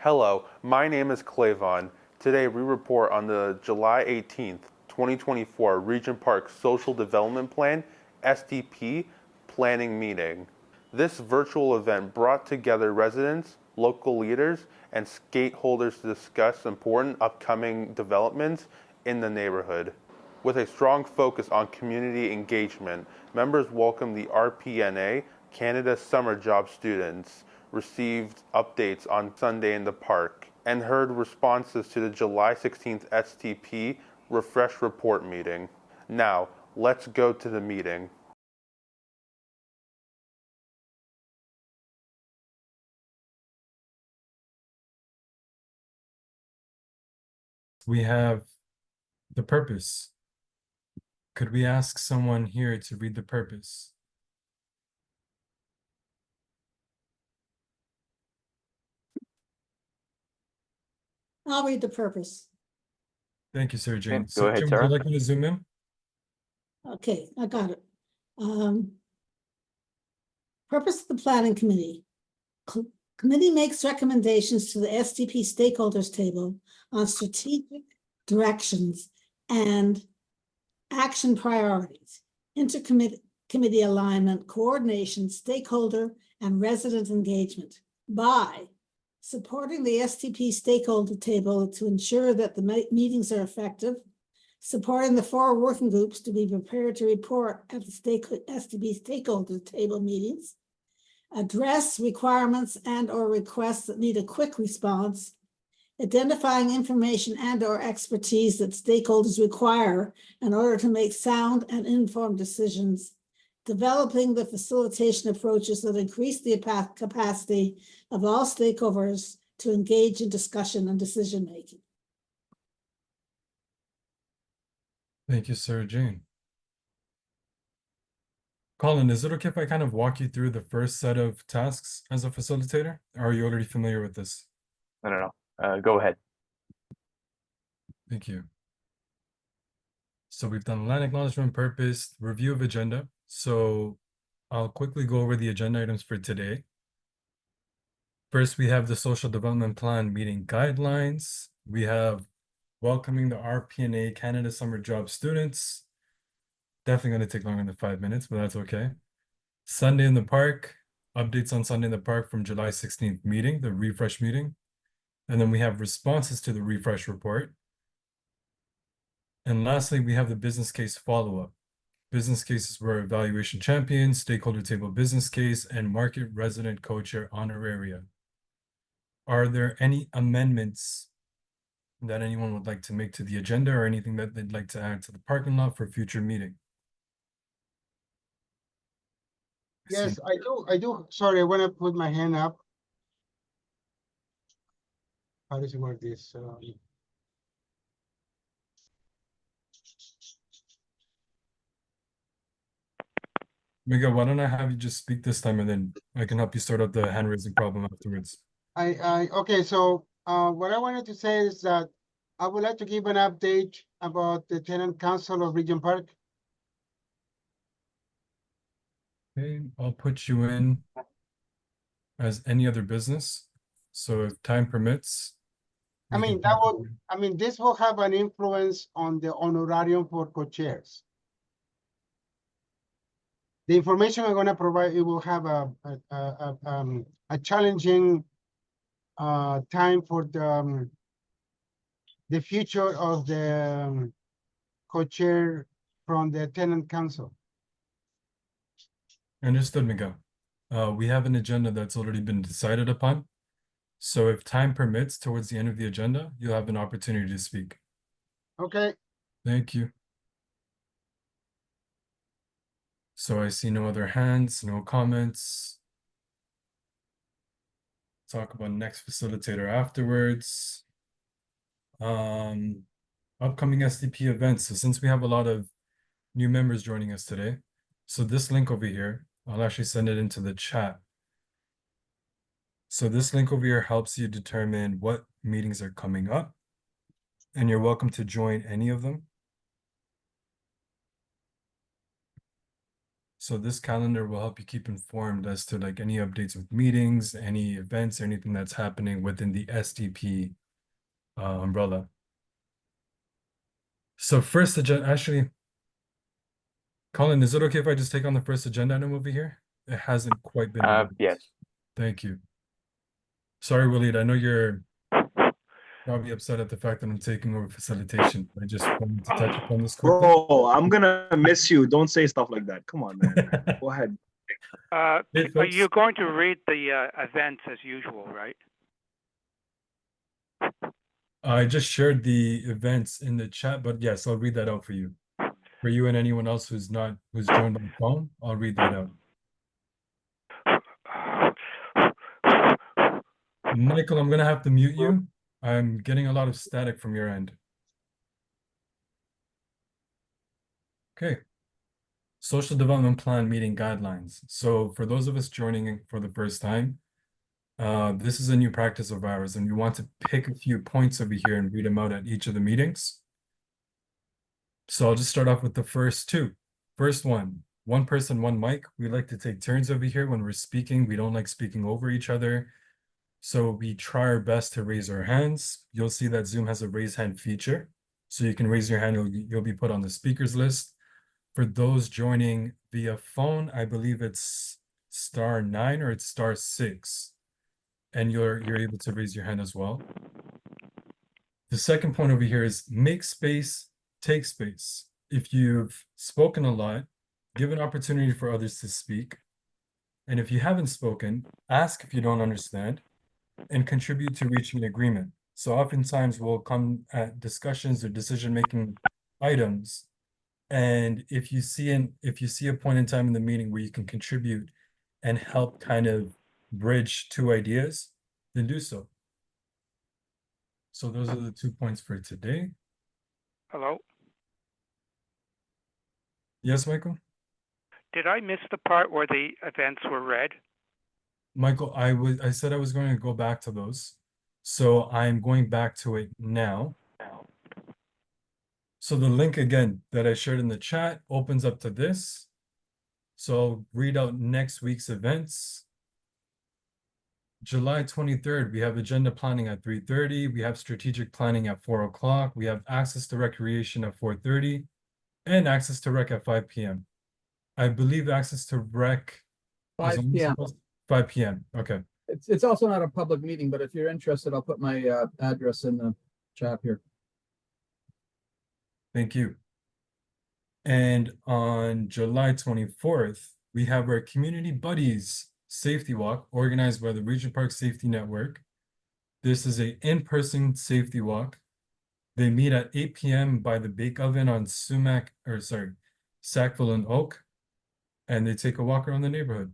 Hello, my name is Clavon. Today we report on the July 18th, 2024 Regent Park Social Development Plan SDP planning meeting. This virtual event brought together residents, local leaders, and stakeholders to discuss important upcoming developments in the neighborhood. With a strong focus on community engagement, members welcomed the RPNA Canada Summer Job students, received updates on Sunday in the Park, and heard responses to the July 16th STP Refresh Report meeting. Now, let's go to the meeting. We have the purpose. Could we ask someone here to read the purpose? I'll read the purpose. Thank you, Sir Jane. Go ahead, Jane, Sarah. would you like me to zoom in? Okay, I got it. Purpose of the Planning Committee. Committee makes recommendations to the SDP stakeholders table on strategic directions and action priorities, intercommittee alignment, coordination, stakeholder, and resident engagement by supporting the SDP stakeholder table to ensure that the meetings are effective, supporting the 4 working groups to be prepared to report at the SDP stakeholder table meetings, address requirements and/or requests that need a quick response, identifying information and/or expertise that stakeholders require in order to make sound and informed decisions, developing the facilitation approaches that increase the capacity of all stakeholders to engage in discussion and decision-making. Thank you, Sir Jane. Colin, is it okay if I kind of walk you through the first set of tasks as a facilitator? Or are you already familiar with this? I don't know. Go ahead. Thank you. So we've done land acknowledgement, purpose, review of agenda. So I'll quickly go over the agenda items for today. First, we have the social development plan meeting guidelines. We have welcoming the RPNA Canada Summer Job students. Definitely going to take longer than 5 minutes, but that's okay. Sunday in the Park, updates on Sunday in the Park from July 16th meeting, the refresh meeting. And then we have responses to the refresh report. And lastly, we have the business case follow-up. Business cases were evaluation champion, stakeholder table business case, and market resident co-chair honoraria. Are there any amendments that anyone would like to make to the agenda or anything that they'd like to add to the parking lot for future meeting? Yes, I do. Sorry, I want to put my hand up. How does it work this? Miguel, why don't I have you just speak this time and then I can help you sort out the hand raising problem afterwards. Okay, so what I wanted to say is that I would like to give an update about the tenant council of Regent Park. Okay, I'll put you in as any other business. So if time permits. This will have an influence on the honorarium for co-chairs. The information I'm going to provide, it will have a challenging time for the future of the co-chair from the tenant council. Understood, Miguel. We have an agenda that's already been decided upon. So if time permits, towards the end of the agenda, you'll have an opportunity to speak. Okay. Thank you. So I see no other hands, no comments. Talk about next facilitator afterwards. Upcoming SDP events. So since we have a lot of new members joining us today, so this link over here, I'll actually send it into the chat. So this link over here helps you determine what meetings are coming up, and you're welcome to join any of them. So this calendar will help you keep informed as to like any updates with meetings, any events, anything that's happening within the SDP umbrella. So first agenda, actually, Colin, is it okay if I just take on the first agenda item over here? It hasn't quite been released. Yes. Thank you. Sorry, Waleed, I know you're probably upset at the fact that I'm taking over facilitation. I just wanted to touch upon this quickly. Bro, I'm gonna miss you. Don't say stuff like that. Come on, man. Go ahead. Hey, folks. You're going to read the events as usual, right? I just shared the events in the chat, but yes, I'll read that out for you. For you and anyone else who's joined on the phone, I'll read that out. Michael, I'm gonna have to mute you. I'm getting a lot of static from your end. Okay. Social Development Plan Meeting Guidelines. So for those of us joining for the first time, this is a new practice of ours, and we want to pick a few points over here and read them out at each of the meetings. So I'll just start off with the first two. First one person, one mic. We like to take turns over here when we're speaking. We don't like speaking over each other. So we try our best to raise our hands. You'll see that Zoom has a raise hand feature. So you can raise your hand, you'll be put on the speakers list. For those joining via phone, I believe it's *9 or it's *6. And you're able to raise your hand as well. The second point over here is make space, take space. If you've spoken a lot, give an opportunity for others to speak. And if you haven't spoken, ask if you don't understand and contribute to reaching an agreement. So oftentimes we'll come at discussions or decision-making items. And if you see a point in time in the meeting where you can contribute and help kind of bridge two ideas, then do so. So those are the 2 points for today. Hello? Yes, Michael? Did I miss the part where the events were read? Michael, I said I was going to go back to those. So I'm going back to it now. So the link again that I shared in the chat opens up to this. So I'll read out next week's events. July 23rd, we have agenda planning at 3:30. We have strategic planning at 4 o'clock. We have access to recreation at 4:30 and access to rec at 5 p.m. I believe access to rec is 5 only p.m. 5 p.m. Okay. It's also not a public meeting, but if you're interested, I'll put my address in the chat here. Thank you. And on July 24th, we have our Community Buddies Safety Walk organized by the Regent Park Safety Network. This is an in-person safety walk. They meet at 8 p.m. by the Bake Oven on Sackville and Oak, and they take a walk around the neighborhood.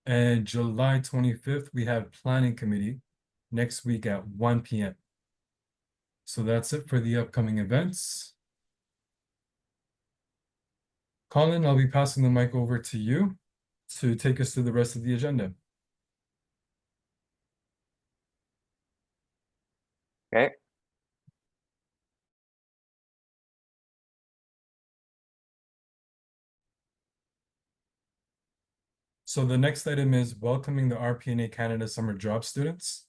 And July 25th, we have Planning Committee next week at 1 p.m. So that's it for the upcoming events. Colin, I'll be passing the mic over to you to take us through the rest of the agenda. Okay. So the next item is welcoming the RPNA Canada Summer Job Students.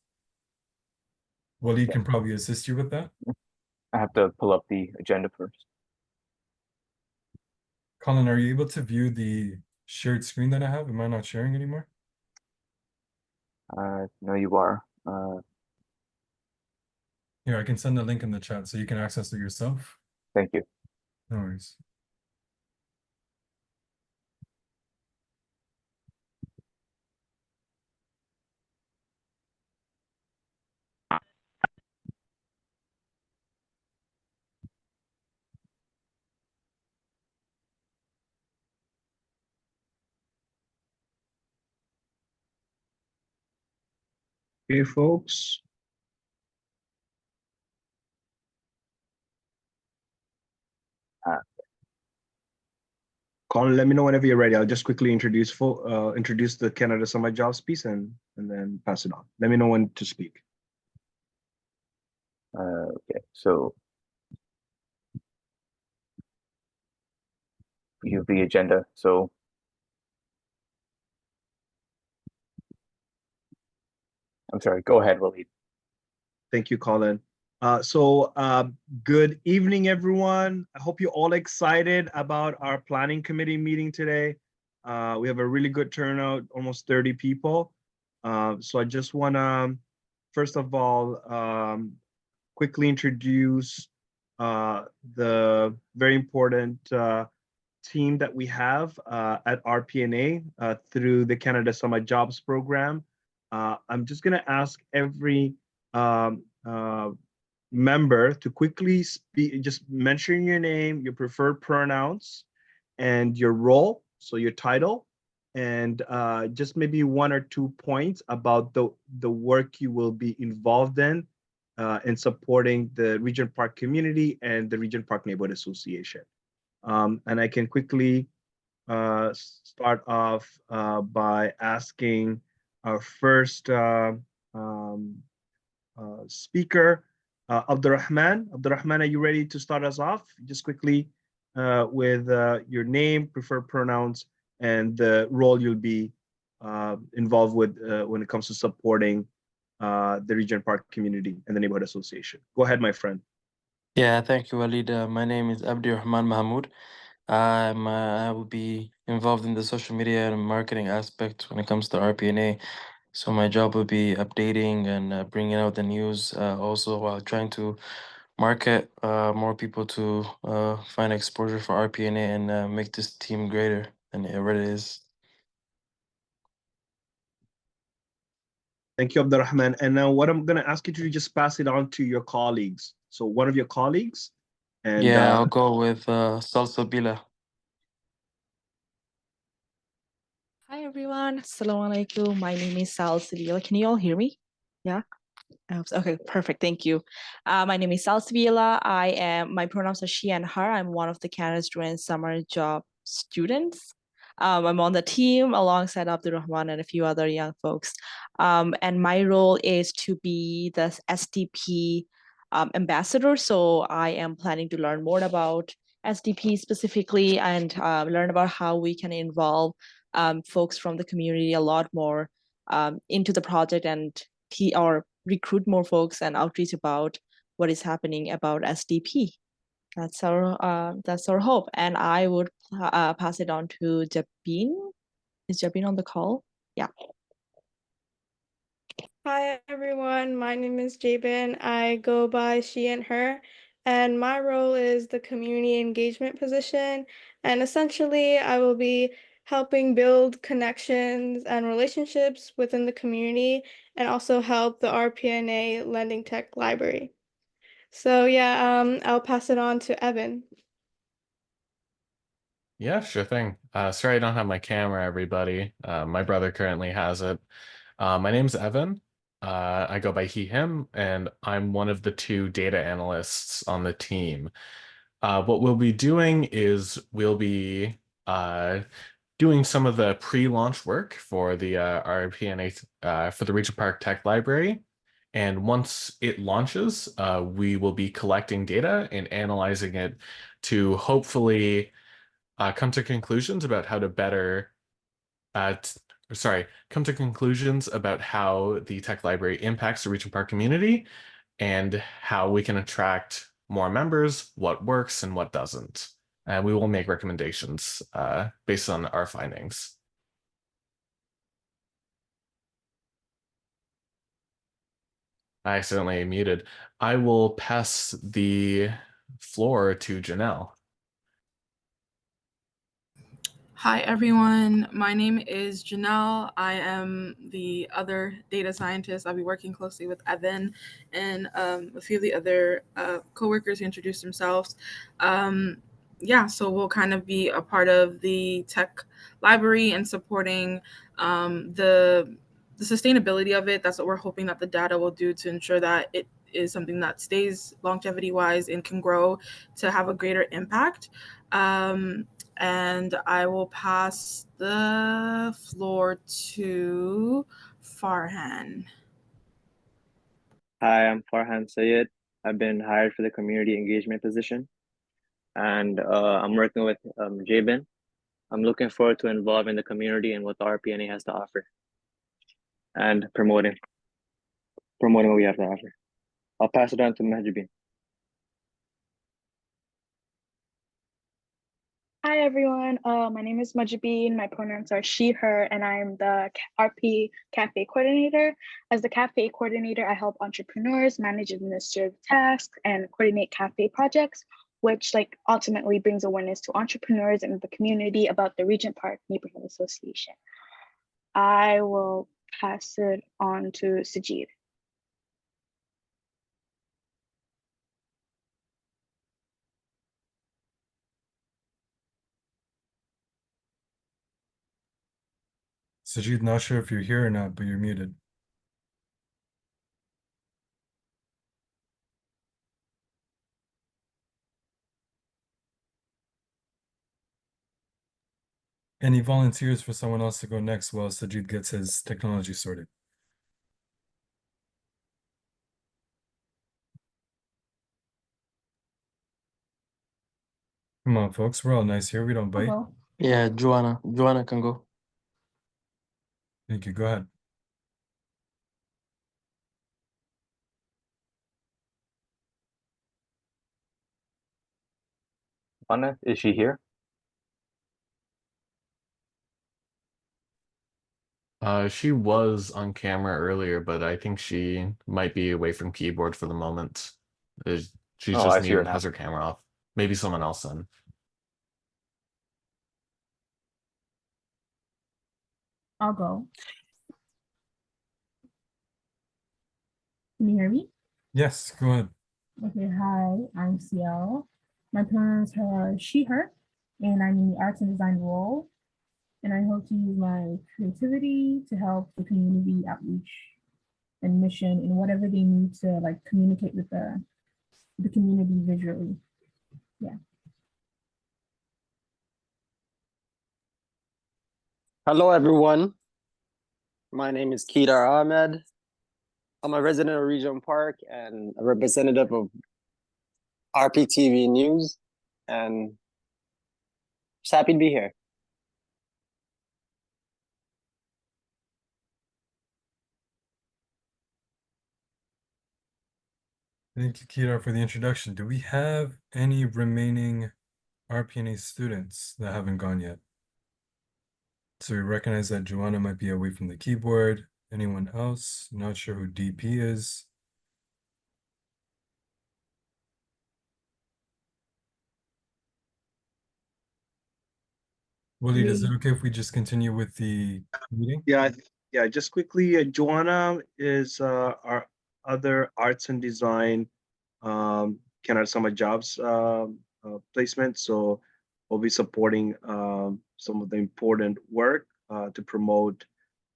Waleed can probably assist you with that. I have to pull up the agenda first. Colin, are you able to view the shared screen that I have? Am I not sharing anymore? No, you are. Here, I can send the link in the chat so you can access it yourself. Thank you. No worries. Okay, folks. Colin, let me know whenever you're ready. I'll just quickly introduce the Canada Summer Jobs piece and then pass it on. Let me know when to speak. Okay, so view the agenda. So I'm sorry, go ahead, Waleed. Thank you, Colin. Good evening, everyone. I hope you're all excited about our planning committee meeting today. We have a really good turnout, almost 30 people. So I just want to, first of all, quickly introduce the very important team that we have at RPNA through the Canada Summer Jobs Program. I'm just going to ask every member to quickly speak, just mention your name, your preferred pronouns, and your role, so your title, and just maybe 1 or 2 points about the work you will be involved in supporting the Regent Park community and the Regent Park Neighborhood Association. And I can quickly start off by asking our first speaker, Abdurrahman. Abdurrahman, are you ready to start us off? Just quickly with your name, preferred pronouns, and the role you'll be involved with when it comes to supporting the Regent Park community and the Neighborhood Association. Go ahead, my friend. Yeah, thank you, Walid. My name is Abdurrahman Mahmoud. I will be involved in the social media and marketing aspect when it comes to RPNA. So my job will be updating and bringing out the news, also while trying to market more people to find exposure for RPNA and make this team greater than it already is. Thank you, Abdurrahman. And now what I'm going to ask you to just pass it on to your colleagues. So one of your colleagues. And Yeah, I'll go with Salsabila. Hi everyone, Assalamu alaikum. My name is Sal Sevilla. Can you all hear me? Yeah? Okay, perfect. Thank you. My name is Sal Sevilla. My pronouns are she and her. I'm one of the Canada Student Summer Job students. I'm on the team alongside Abdurrahman and a few other young folks. And my role is to be the SDP ambassador. So I am planning to learn more about SDP specifically and learn about how we can involve folks from the community a lot more into the project and recruit more folks and outreach about what is happening about SDP. That's our hope. And I would pass it on to Jabin. Is Jabin on the call? Yeah. Hi everyone, my name is Jabin. I go by she and her, and my role is the community engagement position. And essentially, I will be helping build connections and relationships within the community and also help the RPNA Lending Tech Library. So yeah, I'll pass it on to Evan. Yeah, sure thing. Sorry I don't have my camera, everybody. My brother currently has it. My name's Evan. I go by he, him, and I'm one of the 2 data analysts on the team. What we'll be doing is we'll be doing some of the pre-launch work for the RPNA for the Regent Park Tech Library. And once it launches, we will be collecting data and analyzing it to hopefully come to conclusions about how to better come to conclusions about how the tech library impacts the Regent Park community and how we can attract more members, what works and what doesn't. And we will make recommendations based on our findings. I accidentally muted. I will pass the floor to Janelle. Hi everyone, my name is Janelle. I am the other data scientist. I'll be working closely with Evan and a few of the other coworkers who introduced themselves. So we'll kind of be a part of the tech library and supporting the sustainability of it. That's what we're hoping that the data will do to ensure that it is something that stays longevity wise and can grow to have a greater impact. And I will pass the floor to Farhan. Hi, I'm Farhan Sayed. I've been hired for the community engagement position, and I'm working with Jabin. I'm looking forward to involving the community and what the RPNA has to offer and promoting. promoting what we have to offer. I'll pass it on to Mahjabin. Hi everyone, my name is Majabeen. My pronouns are she, her, and I am the RP Cafe Coordinator. As the Cafe Coordinator, I help entrepreneurs manage administrative tasks and coordinate cafe projects, which ultimately brings awareness to entrepreneurs and the community about the Regent Park Neighborhood Association. I will pass it on to Sajid. Sajid, not sure if you're here or not, but you're muted. Any volunteers for someone else to go next while Sajid gets his technology sorted? Come on, folks. We're all nice here. We don't bite. Yeah, Joanna can go. Thank you. Go ahead. Anna, is she here? She was on camera earlier, but I think she might be away from keyboard for the moment. She's Oh, just I see her muted, now. has her camera off. Maybe someone else then. I'll go. Can you hear me? Yes, go ahead. Okay, hi, I'm CL. My pronouns are she, her, and I'm in the arts and design role. And I hope to use my creativity to help the community outreach and mission and whatever they need to communicate with the community visually. Yeah. Hello, everyone. My name is Kedar Ahmed. I'm a resident of Regent Park and a representative of RPTV News, and just happy to be here. Thank you, Kedar, for the introduction. Do we have any remaining RPNA students that haven't gone yet? So we recognize that Joanna might be away from the keyboard. Anyone else? Not sure who DP is. Waleed, is it okay if we just continue with the meeting? Yeah, just quickly, Joanna is our other arts and design Canada Summer Jobs placement. So we'll be supporting some of the important work to promote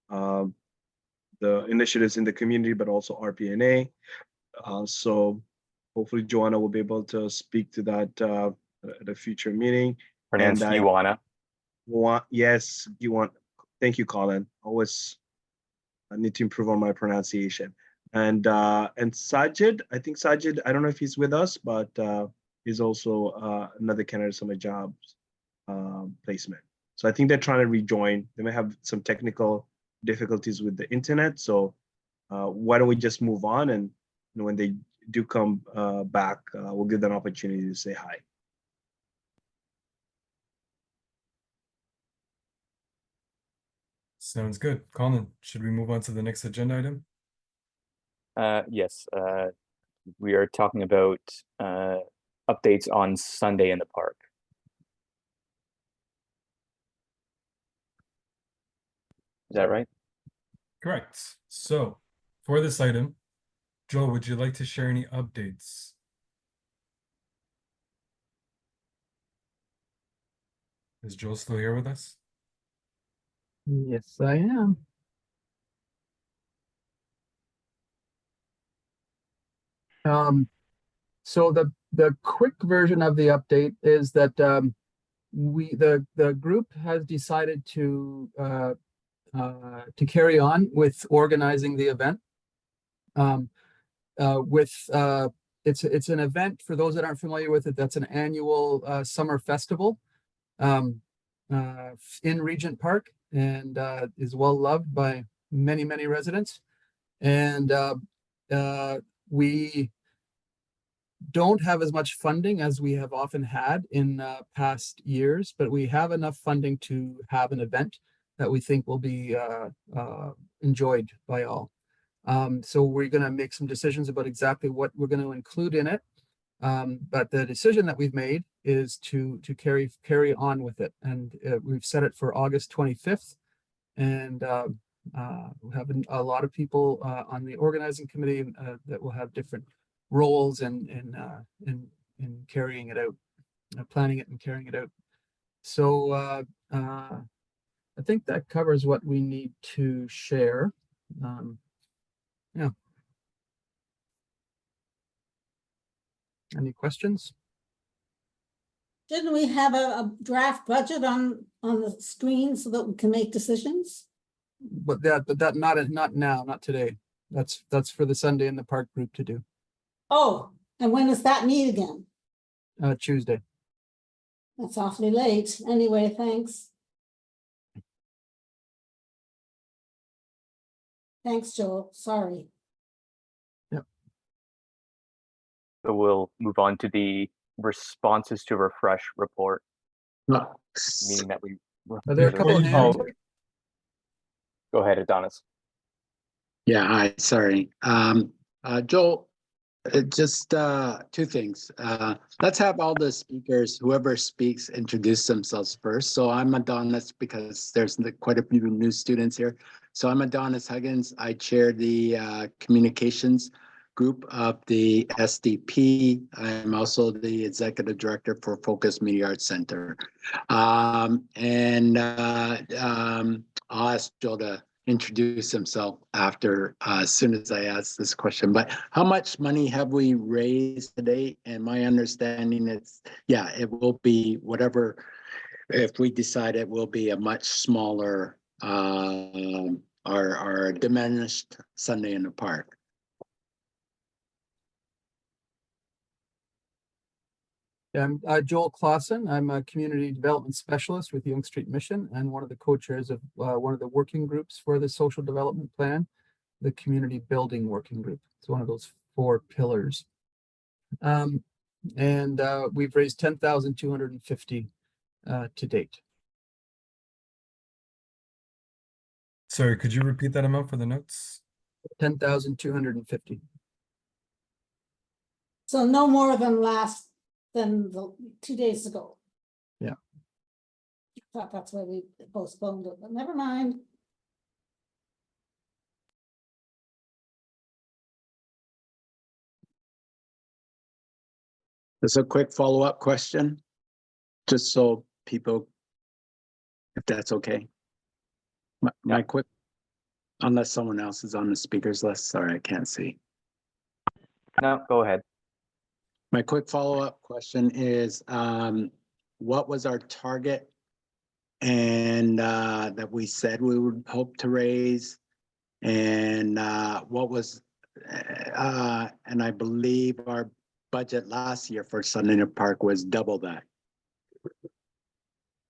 the initiatives in the community, but also RPNA. So hopefully Joanna will be able to speak to that at a future meeting. Pronounced And Ioana. Yes, you want. Thank you, Colin. I need to improve on my pronunciation. And Sajid, I think Sajid, I don't know if he's with us, but he's also another Canada Summer Jobs placement. So I think they're trying to rejoin. They may have some technical difficulties with the internet. So why don't we just move on, and when they do come back, we'll give them an opportunity to say hi. Sounds good. Colin, should we move on to the next agenda item? Yes. We are talking about updates on Sunday in the park. Is that right? Correct. So for this item, Joel, would you like to share any updates? Is Joel still here with us? Yes, I am. So the quick version of the update is that the group has decided to carry on with organizing the event. It's an event, for those that aren't familiar with it, that's an annual summer festival in Regent Park, and is well loved by many residents. And we don't have as much funding as we have often had in past years, but we have enough funding to have an event that we think will be enjoyed by all. So we're going to make some decisions about exactly what we're going to include in it. But the decision that we've made is to carry on with it, and we've set it for August 25th, and we have a lot of people on the organizing committee that will have different roles in carrying it out, planning it and carrying it out. So I think that covers what we need to share. Yeah. Any questions? Didn't we have a draft budget on the screen so that we can make decisions? But that not now, not today. That's for the Sunday in the Park group to do. Oh, and when does that meet again? Tuesday. That's awfully late. Anyway, thanks. Thanks, Joel. Sorry. Yep. So we'll move on to the responses to refresh report, meaning that we. Are there a couple of hands? Oh, go ahead, Adonis. Yeah, hi, sorry. Joel, just two things. Let's have all the speakers, whoever speaks, introduce themselves first. So I'm Adonis because there's quite a few new students here. So I'm Adonis Huggins. I chair the communications group of the SDP. I'm also the executive director for Focus Media Arts Center. I'll ask Joel to introduce himself after as soon as I ask this question. But how much money have we raised today? And my understanding is, yeah, it will be whatever. If we decide it will be a much smaller or diminished Sunday in the Park. I'm Joel Clausen. I'm a community development specialist with Yonge Street Mission and one of the co-chairs of one of the working groups for the social development plan, the community building working group. It's one of those 4 pillars. We've raised $10,250 to date. Sorry, could you repeat that amount for the notes? 10,250. So no more than the 2 days ago. Yeah. I thought that's why we postponed it, but never mind. Just a quick follow-up question, just so people, if that's okay. My quick, unless someone else is on the speakers list, sorry, I can't see. No, go ahead. My quick follow-up question is, what was our target and that we said we would hope to raise? And what was, and I believe our budget last year for Sunday in the Park was double that.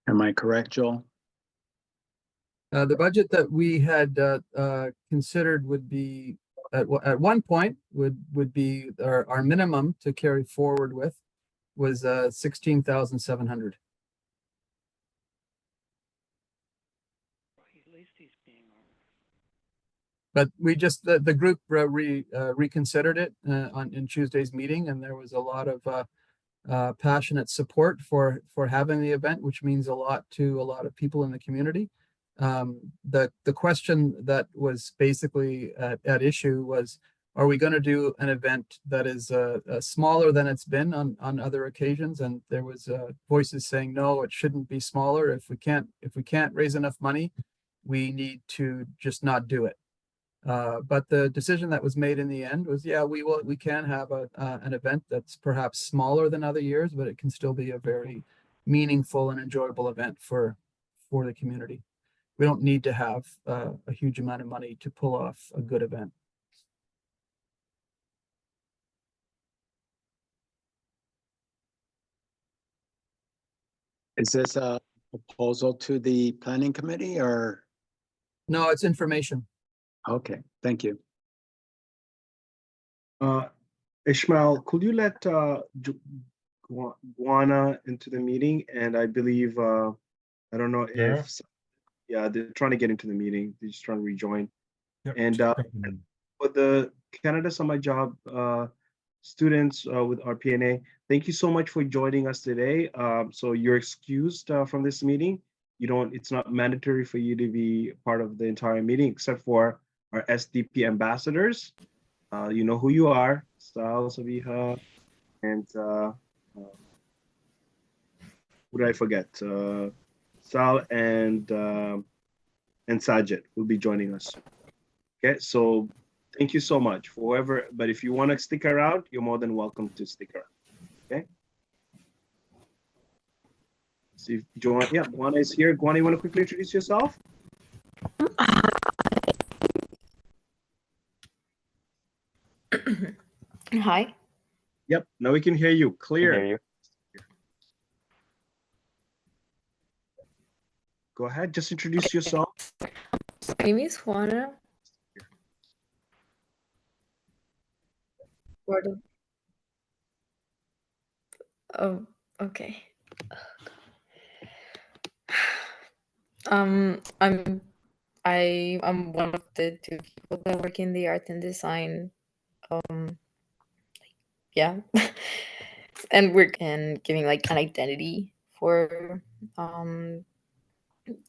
Am I correct, Joel? The budget that we had considered would be at one point would be our minimum to carry forward with was 16,700. But we just the group reconsidered it in Tuesday's meeting, and there was a lot of passionate support for having the event, which means a lot to a lot of people in the community. The question that was basically at issue was, are we going to do an event that is smaller than it's been on other occasions? And there was voices saying, no, it shouldn't be smaller. If we can't raise enough money, we need to just not do it. But the decision that was made in the end was, yeah, we can have an event that's perhaps smaller than other years, but it can still be a very meaningful and enjoyable event for the community. We don't need to have a huge amount of money to pull off a good event. Is this a proposal to the planning committee or? No, it's information. Okay, thank you. Ishmael, could you let Guana into the meeting? And I believe I don't know Yeah. if yeah, they're trying to get into the meeting. They're just trying to rejoin. Yep. And for the Canada Summer Job students with RPNA, thank you so much for joining us today. So you're excused from this meeting. It's not mandatory for you to be part of the entire meeting, except for our SDP ambassadors. You know who you are, Sal, Sabiha, and who did I forget? Sal and Sajid will be joining us. Okay, so thank you so much for whoever, but if you want to stick around, you're more than welcome to stick around. Okay. See if Guana is here. Guana, you want to quickly introduce yourself? Hi. Yep, now we can hear you clear. Hear you. Go ahead, just introduce yourself. My name is Juana. Oh, okay. I'm one of the two people that work in the art and design. Yeah. And we're giving like an identity for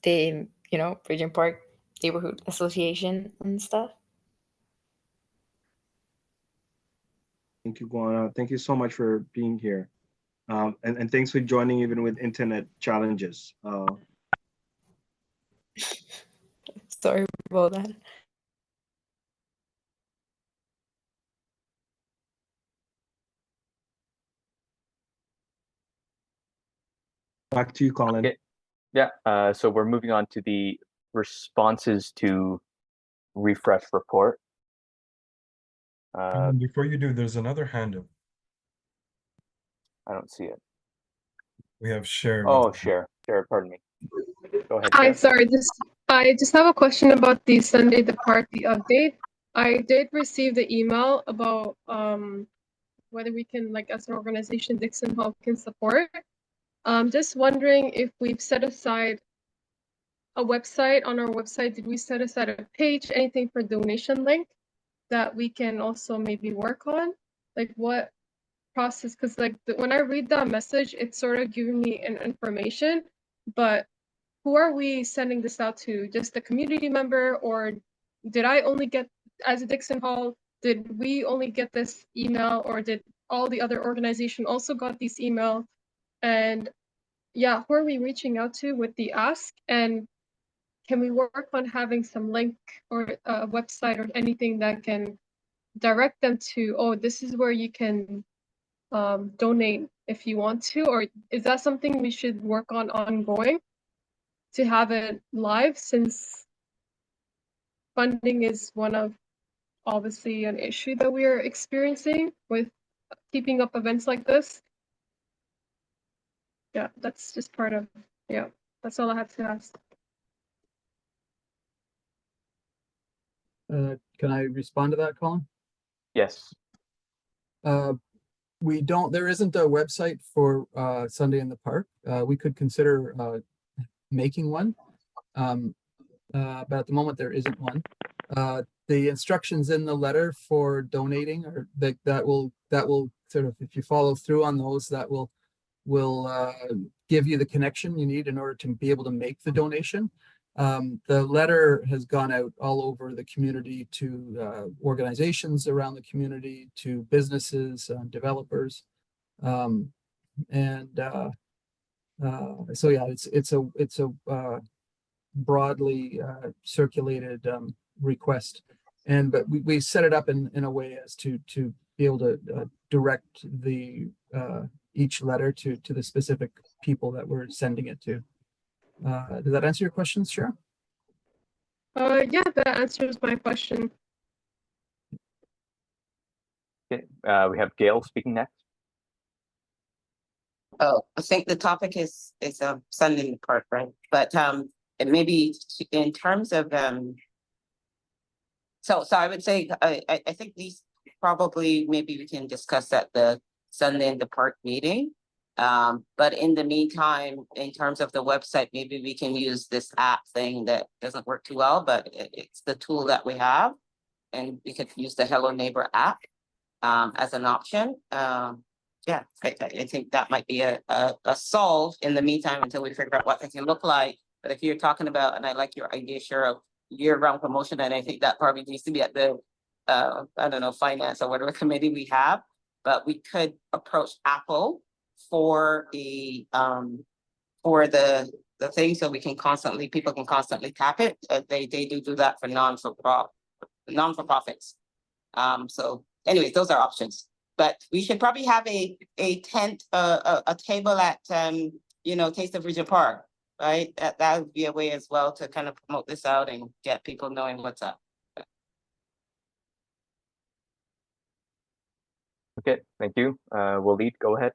the Regent Park Neighborhood Association and stuff. Thank you, Guana. Thank you so much for being here. And thanks for joining even with internet challenges. Sorry about that. Back to you, Colin. Okay. Yeah, so we're moving on to the responses to refresh report. And before you do, there's another hand up. I don't see it. We have Cher. Oh, Cher, pardon me. Go ahead, Hi, Cher. sorry, I just have a question about the Sunday the party update. I did receive the email about whether we can, like, as an organization, Dixon Hall can support. Just wondering if we've set aside a website on our website. Did we set aside a page, anything for donation link that we can also maybe work on? Like what process? Because like when I read that message, it's sort of giving me an information, but who are we sending this out to? Just the community member, or did I only get, as a Dixon Hall, did we only get this email, or did all the other organization also got this email? And yeah, who are we reaching out to with the ask? And can we work on having some link or a website or anything that can direct them to, oh, this is where you can donate if you want to? Or is that something we should work on ongoing to have it live, since funding is one of obviously an issue that we are experiencing with keeping up events like this? Yeah, that's just part of, yeah, that's all I have to ask. Can I respond to that, Colin? Yes. There isn't a website for Sunday in the Park. We could consider making one, but at the moment there isn't one. The instructions in the letter for donating are that will sort of, if you follow through on those, that will give you the connection you need in order to be able to make the donation. The letter has gone out all over the community to organizations around the community, to businesses, developers, so yeah, it's a broadly circulated request, but we set it up in a way as to be able to direct the each letter to the specific people that we're sending it to. Does that answer your question, Shira? Yeah, that answers my question. Okay, we have Gail speaking next. Oh, I think the topic is Sunday in the Park, right? But it may be in terms of so I would say I think these probably maybe we can discuss at the Sunday in the Park meeting. But in the meantime, in terms of the website, maybe we can use this app thing that doesn't work too well, but it's the tool that we have. And we could use the Hello Neighbor app as an option. Yeah, I think that might be a solve in the meantime until we figure out what it can look like. But if you're talking about, and I like your idea, sure, of year-round promotion, and I think that probably needs to be at the, I don't know, finance or whatever committee we have. But we could approach Apple for a for the thing, so we can constantly, people can constantly tap it. They do that for non-for-profits. So anyways, those are options. But we should probably have a tent, a table at you know, Taste of Regent Park, right? That would be a way as well to kind of promote this out and get people knowing what's up. Okay, thank you. Waleed, go ahead.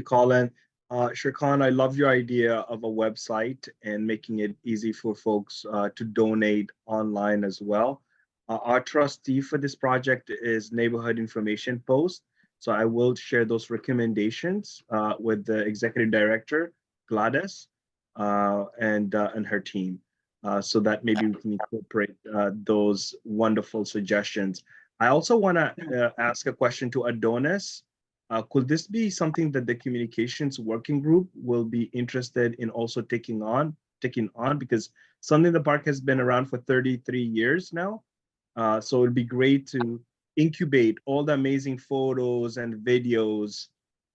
Colin, Shirkan, I love your idea of a website and making it easy for folks to donate online as well. Our trustee for this project is Neighborhood Information Post. So I will share those recommendations with the executive director, Gladys, and her team, so that maybe we can incorporate those wonderful suggestions. I also want to ask a question to Adonis. Could this be something that the communications working group will be interested in also taking on? Because Sunday in the Park has been around for 33 years now. So it'd be great to incubate all the amazing photos and videos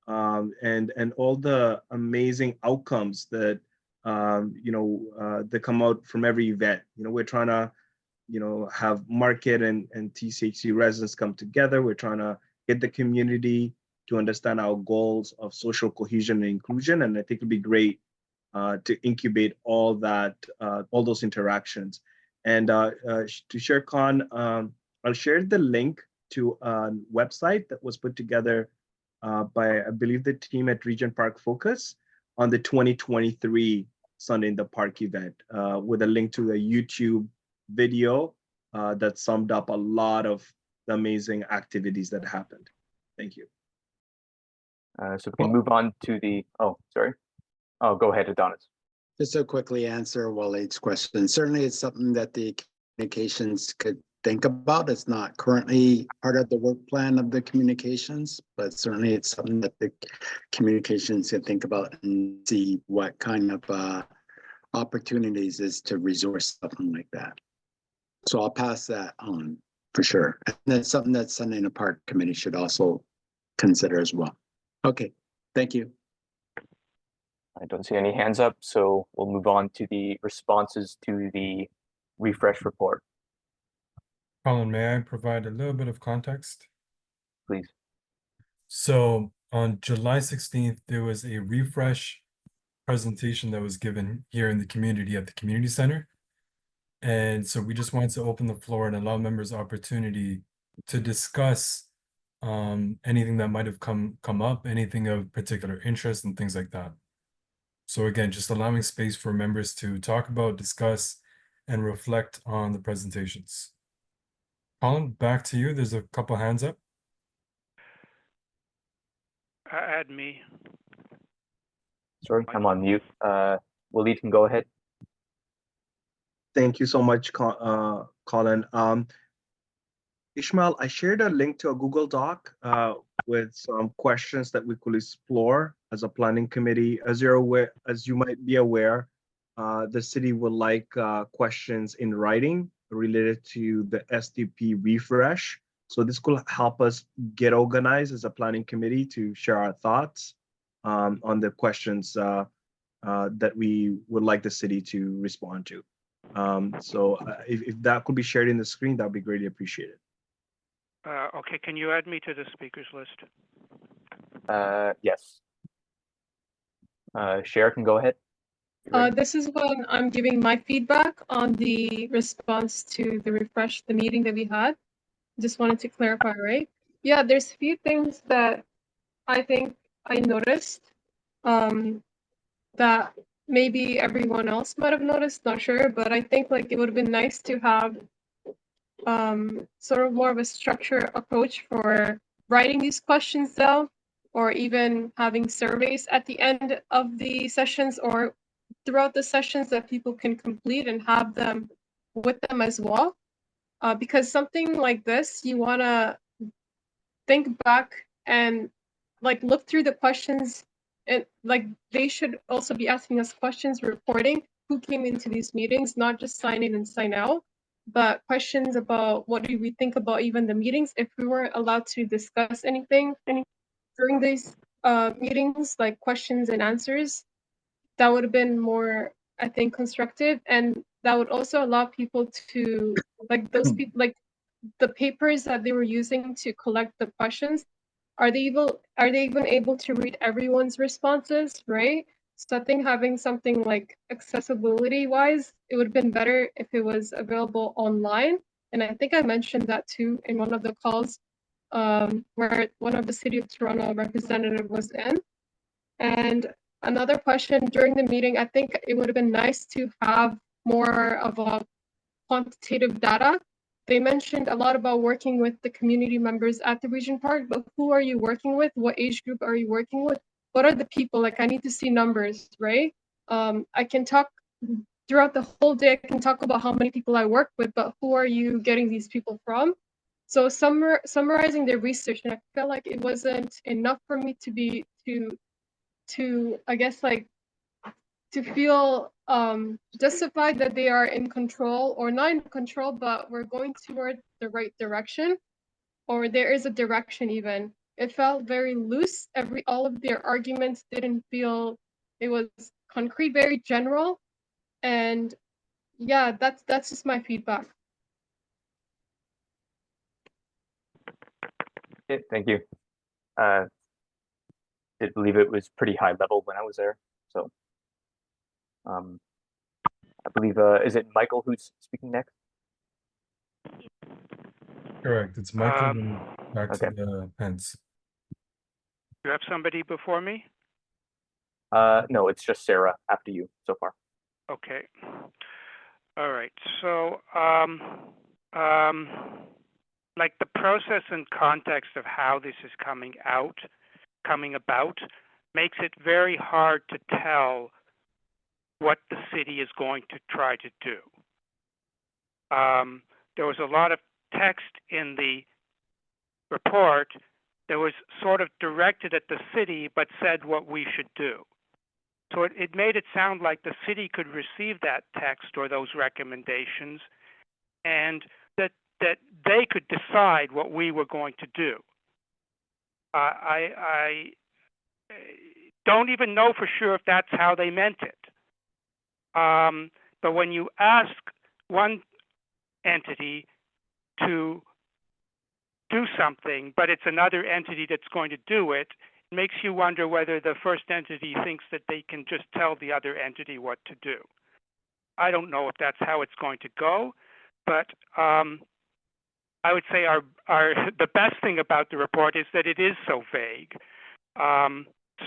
and all the amazing outcomes that that come out from every event. You know, we're trying to have market and TCHC residents come together. We're trying to get the community to understand our goals of social cohesion and inclusion. And I think it'd be great to incubate all that, all those interactions. And to share I'll share the link to a website that was put together by, I believe, the team at Regent Park Focus on the 2023 Sunday in the Park event, with a link to a YouTube video that summed up a lot of the amazing activities that happened. Thank you. So we can move on to the, oh, sorry. Oh, go ahead, Adonis. Just to quickly answer Waleed's question, certainly it's something that the communications could think about. It's not currently part of the work plan of the communications, but certainly it's something that the communications can think about and see what kind of opportunities is to resource something like that. So I'll pass that on for sure. And that's something that Sunday in the Park Committee should also consider as well. Okay, thank you. I don't see any hands up, so we'll move on to the responses to the refresh report. Colin, may I provide a little bit of context? Please. So on July 16th, there was a refresh presentation that was given here in the community at the community center. And so we just wanted to open the floor and allow members opportunity to discuss anything that might have come up, anything of particular interest and things like that. So again, just allowing space for members to talk about, discuss, and reflect on the presentations. Colin, back to you. There's a couple hands up. Add me. Sorry, I'm on mute. Waleed can go ahead. Thank you so much, Colin. Ishmael, I shared a link to a Google Doc with some questions that we could explore as a planning committee. As you're aware, as you might be aware, the city would like questions in writing related to the SDP refresh. So this could help us get organized as a planning committee to share our thoughts on the questions that we would like the city to respond to. So if that could be shared in the screen, that would be greatly appreciated. Okay, can you add me to the speakers list? Yes. Cher can go ahead. This is when I'm giving my feedback on the response to the refresh, the meeting that we had. Just wanted to clarify, right? Yeah, there's a few things that I think I noticed that maybe everyone else might have noticed, not sure, but I think like it would have been nice to have sort of more of a structured approach for writing these questions down, or even having surveys at the end of the sessions or throughout the sessions that people can complete and have them with them as well. Because something like this, you want to think back and like look through the questions, and like they should also be asking us questions, reporting who came into these meetings, not just sign in and sign out, but questions about what do we think about even the meetings. If we weren't allowed to discuss anything during these meetings, like questions and answers, that would have been more, I think, constructive, and that would also allow people to like those people like the papers that they were using to collect the questions, are they even able to read everyone's responses, right? So I think having something like accessibility wise, it would have been better if it was available online. And I think I mentioned that too in one of the calls, where one of the City of Toronto representative was in. And another question during the meeting, I think it would have been nice to have more of a quantitative data. They mentioned a lot about working with the community members at the Regent Park, but who are you working with? What age group are you working with? What are the people? Like, I need to see numbers, right? I can talk throughout the whole day, I can talk about how many people I work with, but who are you getting these people from? So summarizing their research, and I felt like it wasn't enough for me to be to I guess like to feel justified that they are in control or not in control, but we're going toward the right direction, or there is a direction even. It felt very loose. All of their arguments didn't feel, it was concrete, very general. And yeah, that's just my feedback. Okay, thank you. Did believe it was pretty high level when I was there. So I believe, is it Michael who's speaking next? Correct. It's Michael and back okay. to the Pence. You have somebody before me? No, it's just Sarah after you so far. Okay. All right. So, like the process and context of how this is coming about, makes it very hard to tell what the city is going to try to do. There was a lot of text in the report that was sort of directed at the city, but said what we should do. So it made it sound like the city could receive that text or those recommendations, and that they could decide what we were going to do. I don't even know for sure if that's how they meant it. But when you ask one entity to do something, but it's another entity that's going to do it, it makes you wonder whether the first entity thinks that they can just tell the other entity what to do. I don't know if that's how it's going to go, but I would say the best thing about the report is that it is so vague.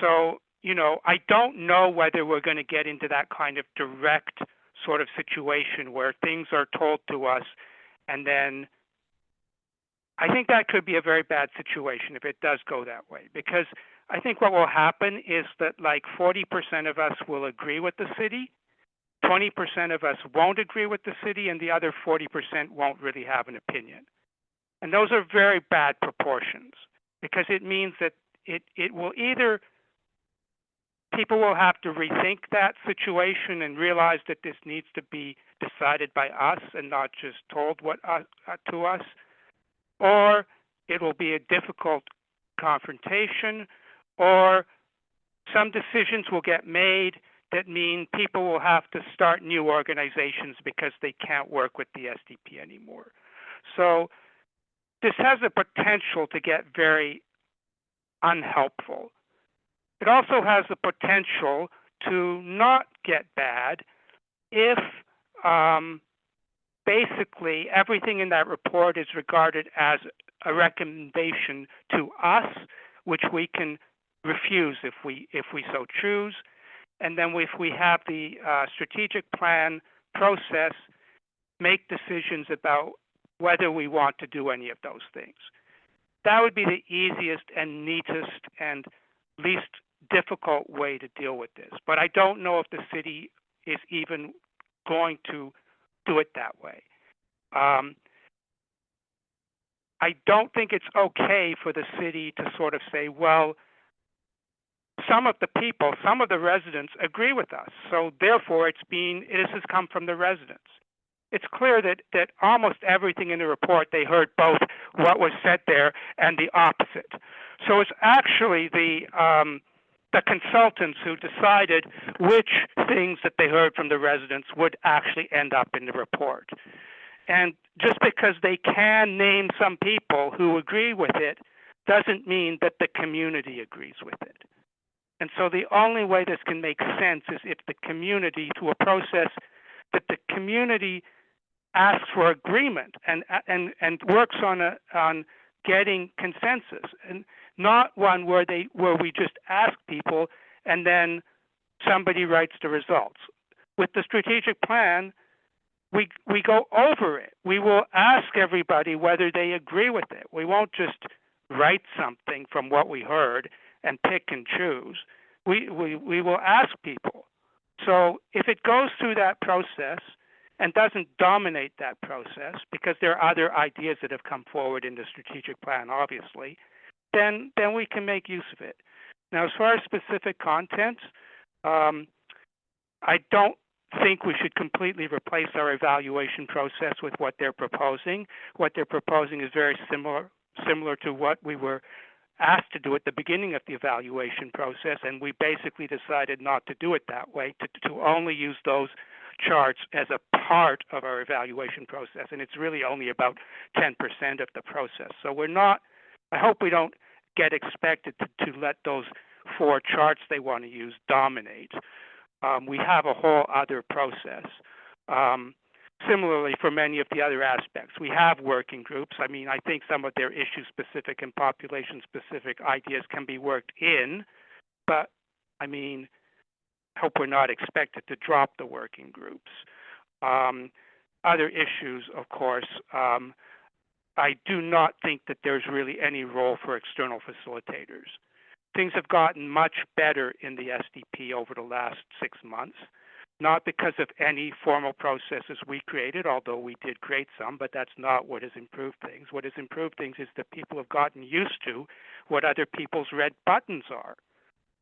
So, you know, I don't know whether we're going to get into that kind of direct sort of situation where things are told to us, and then I think that could be a very bad situation if it does go that way, because I think what will happen is that like 40% of us will agree with the city, 20% of us won't agree with the city, and the other 40% won't really have an opinion. And those are very bad proportions, because it means that it will either, people will have to rethink that situation and realize that this needs to be decided by us and not just told to us, or it will be a difficult confrontation, or some decisions will get made that mean people will have to start new organizations because they can't work with the SDP anymore. So this has the potential to get very unhelpful. It also has the potential to not get bad if basically everything in that report is regarded as a recommendation to us, which we can refuse if we so choose. And then if we have the strategic plan process, make decisions about whether we want to do any of those things. That would be the easiest and neatest and least difficult way to deal with this. But I don't know if the city is even going to do it that way. I don't think it's okay for the city to sort of say, well, some of the people, some of the residents agree with us, so therefore this has come from the residents. It's clear that almost everything in the report, they heard both what was said there and the opposite. So it's actually the consultants who decided which things that they heard from the residents would actually end up in the report. And just because they can name some people who agree with it doesn't mean that the community agrees with it. And so the only way this can make sense is if the community, through a process that the community asks for agreement and works on getting consensus, and not one where we just ask people and then somebody writes the results. With the strategic plan, we go over it. We will ask everybody whether they agree with it. We won't just write something from what we heard and pick and choose. We will ask people. So if it goes through that process and doesn't dominate that process, because there are other ideas that have come forward in the strategic plan, obviously, then we can make use of it. Now, as far as specific content, I don't think we should completely replace our evaluation process with what they're proposing. What they're proposing is very similar to what we were asked to do at the beginning of the evaluation process, and we basically decided not to do it that way, to only use those charts as a part of our evaluation process, and it's really only about 10% of the process. So I hope we don't get expected to let those 4 charts they want to use dominate. We have a whole other process. Similarly, for many of the other aspects, we have working groups. I mean, I think some of their issue-specific and population-specific ideas can be worked in, but I mean, I hope we're not expected to drop the working groups. Other issues, of course, I do not think that there's really any role for external facilitators. Things have gotten much better in the SDP over the last 6 months, not because of any formal processes we created, although we did create some, but that's not what has improved things. What has improved things is that people have gotten used to what other people's red buttons are,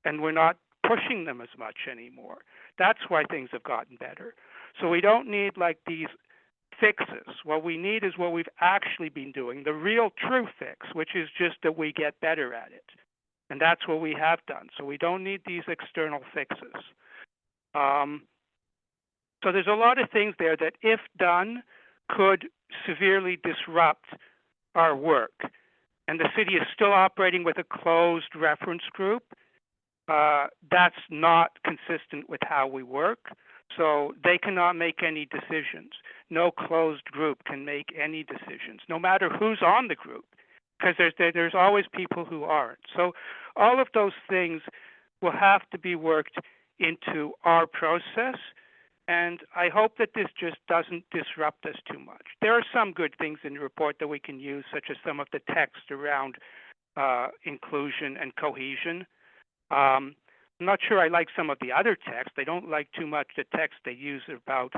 and we're not pushing them as much anymore. That's why things have gotten better. So we don't need like these fixes. What we need is what we've actually been doing, the real true fix, which is just that we get better at it. And that's what we have done. So we don't need these external fixes. So there's a lot of things there that, if done, could severely disrupt our work. And the city is still operating with a closed reference group. That's not consistent with how we work. So they cannot make any decisions. No closed group can make any decisions, no matter who's on the group, because there's always people who aren't. So all of those things will have to be worked into our process, and I hope that this just doesn't disrupt us too much. There are some good things in the report that we can use, such as some of the text around inclusion and cohesion. I'm not sure I like some of the other text. I don't like too much the text they use about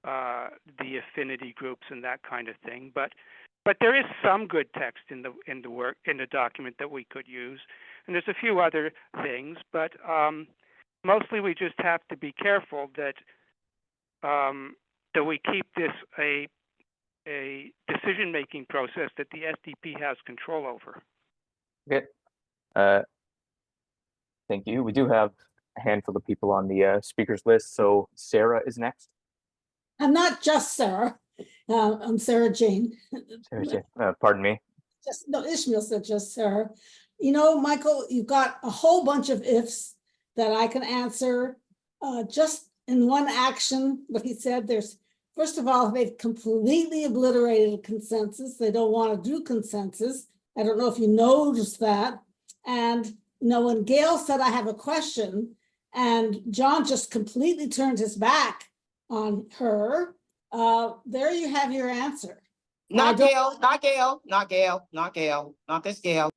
the affinity groups and that kind of thing. But there is some good text in the document that we could use, and there's a few other things. But mostly we just have to be careful that we keep this a decision-making process that the SDP has control over. Okay. Thank you. We do have a handful of people on the speakers list. So Sarah is next. I'm not just Sarah. I'm Sarah Jane. Sarah Jane. Pardon me. No, Ishmael said just Sarah. You know, Michael, you've got a whole bunch of ifs that I can answer just in one action. What he said, first of all, they've completely obliterated consensus. They don't want to do consensus. I don't know if you noticed that. And when Gail said, I have a question, and John just completely turned his back on her, there you have your answer. Not don't- Gail, not Gail, not Gail, not Gail, not this Gail.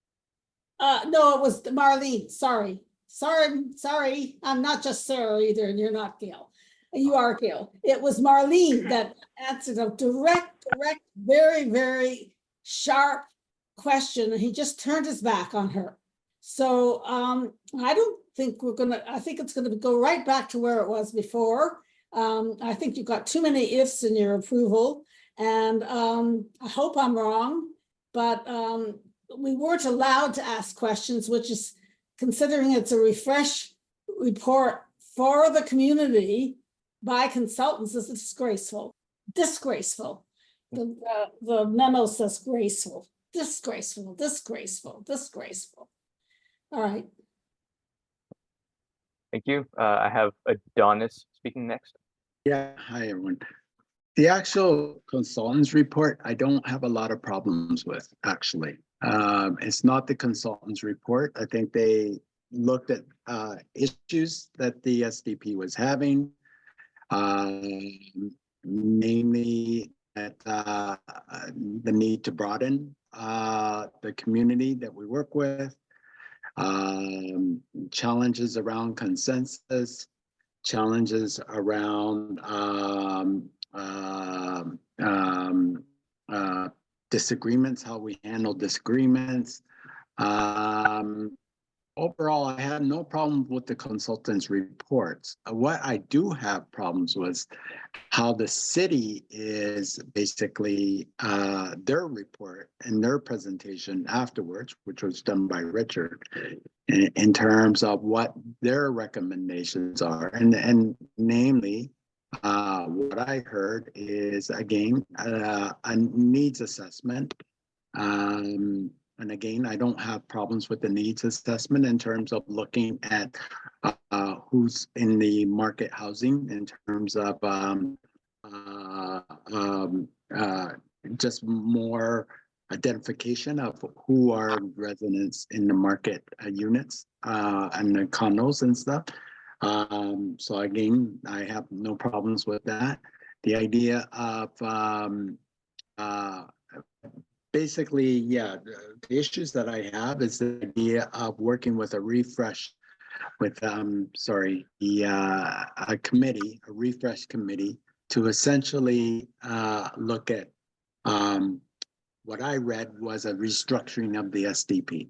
No, it was Marlene, sorry. Sorry, I'm not just Sarah either, and you're not Gail. You are Gail. It was Marlene that answered a direct, very, very sharp question, and he just turned his back on her. So I don't think I think it's gonna go right back to where it was before. I think you've got too many ifs in your approval, and I hope I'm wrong, but we weren't allowed to ask questions, which is, considering it's a refresh report for the community by consultants, is disgraceful. Disgraceful. The memo says graceful. Disgraceful, disgraceful, disgraceful. All right. Thank you. I have Adonis speaking next. Yeah, hi everyone. The actual consultants report, I don't have a lot of problems with, actually. It's not the consultants report. I think they looked at issues that the SDP was having, namely at the need to broaden the community that we work with, challenges around consensus, challenges around disagreements, how we handle disagreements. Overall, I had no problem with the consultants' reports. What I do have problems with how the city is basically their report and their presentation afterwards, which was done by Richard, in terms of what their recommendations are. And namely, what I heard is, again, a needs assessment. And again, I don't have problems with the needs assessment in terms of looking at who's in the market housing, in terms of just more identification of who are residents in the market units and the condos and stuff. So again, I have no problems with that. The idea of basically, yeah, the issues that I have is the idea of working with a refresh, with a committee, a refresh committee, to essentially look at what I read was a restructuring of the SDP.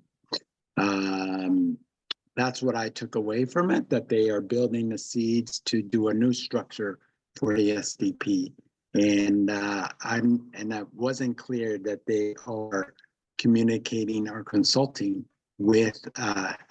That's what I took away from it, that they are building the seeds to do a new structure for the SDP. And that wasn't clear that they are communicating or consulting with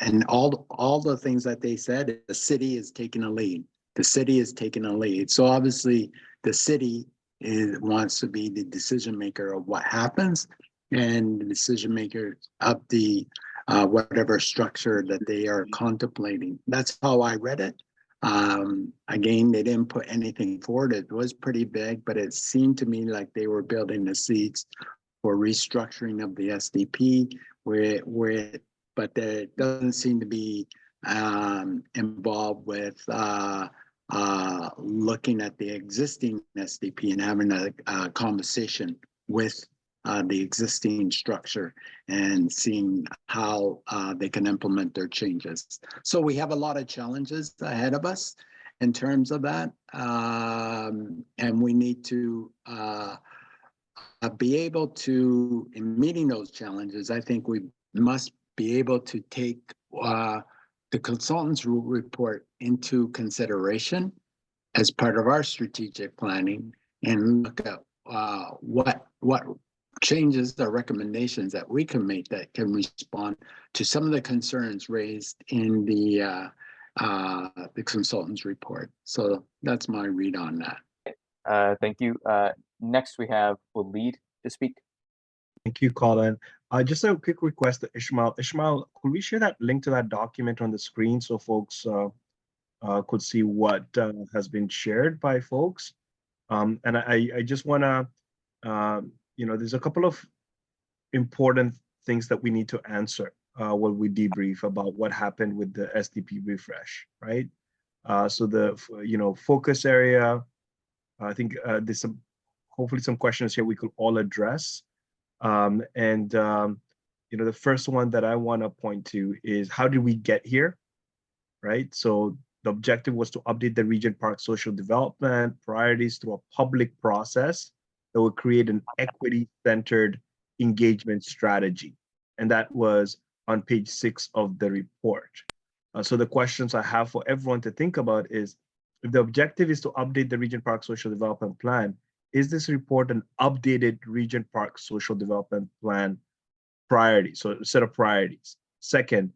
and all the things that they said. The city is taking a lead. The city is taking a lead. So obviously, the city wants to be the decision maker of what happens, and the decision maker of the whatever structure that they are contemplating. That's how I read it. Again, they didn't put anything forward. It was pretty big, but it seemed to me like they were building the seeds for restructuring of the SDP, but there doesn't seem to be involved with looking at the existing SDP and having a conversation with the existing structure and seeing how they can implement their changes. So we have a lot of challenges ahead of us in terms of that. And we need to be able to, in meeting those challenges, I think we must be able to take the consultants' report into consideration as part of our strategic planning and look at what changes or recommendations that we can make that can respond to some of the concerns raised in the consultant's report. So that's my read on that. Thank you. Next, we have Walid to speak. Thank you, Colin. Just a quick request to Ishmael. Ishmael, could we share that link to that document on the screen so folks could see what has been shared by folks? And I just want to, there's a couple of important things that we need to answer when we debrief about what happened with the SDP refresh, right? So the, focus area, I think there's some hopefully some questions here we could all address. The first one that I want to point to is how did we get here, right? So the objective was to update the Regent Park social development priorities through a public process that would create an equity-centered engagement strategy. And that was on page 6 of the report. So the questions I have for everyone to think about is, if the objective is to update the Regent Park social development plan, is this report an updated Regent Park social development plan priority, so a set of priorities? Second,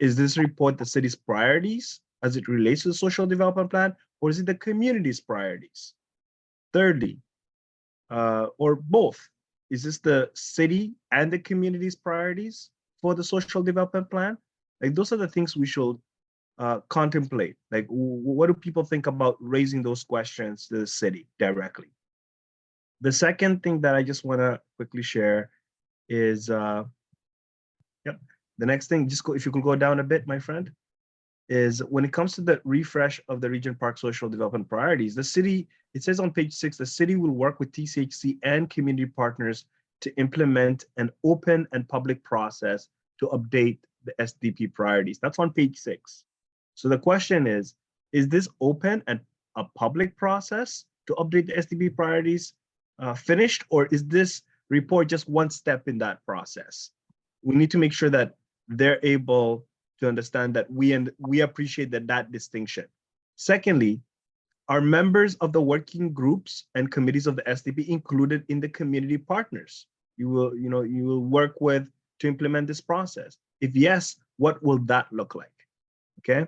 is this report the city's priorities as it relates to the social development plan, or is it the community's priorities? Thirdly, or both, is this the city and the community's priorities for the social development plan? Like, those are the things we should contemplate. Like, what do people think about raising those questions to the city directly? The second thing that I just want to quickly share is, the next thing, just if you could go down a bit, my friend, is when it comes to the refresh of the Regent Park social development priorities, the city, it says on page 6, the city will work with TCHC and community partners to implement an open and public process to update the SDP priorities. That's on page 6. So the question is this open and a public process to update the SDP priorities finished, or is this report just one step in that process? We need to make sure that they're able to understand that we appreciate that distinction. Secondly, are members of the working groups and committees of the SDP included in the community partners you will work with to implement this process? If yes, what will that look like? Okay,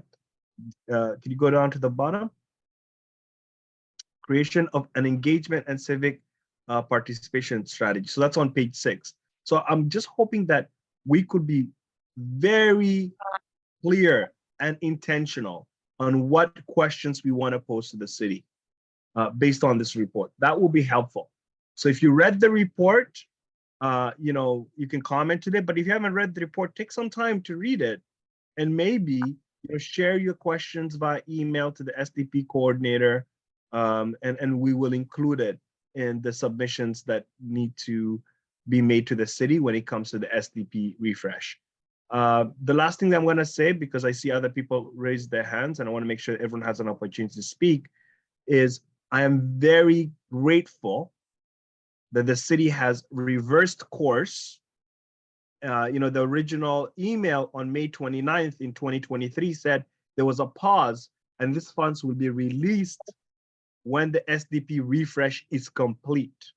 can you go down to the bottom? Creation of an engagement and civic participation strategy. So that's on page 6. So I'm just hoping that we could be very clear and intentional on what questions we want to pose to the city based on this report. That will be helpful. So if you read the report, you can comment today, but if you haven't read the report, take some time to read it and maybe share your questions via email to the SDP coordinator, and we will include it in the submissions that need to be made to the city when it comes to the SDP refresh. The last thing that I'm going to say, because I see other people raise their hands and I want to make sure everyone has an opportunity to speak, is I am very grateful that the city has reversed course. The original email on May 29th in 2023 said there was a pause and these funds will be released when the SDP refresh is complete.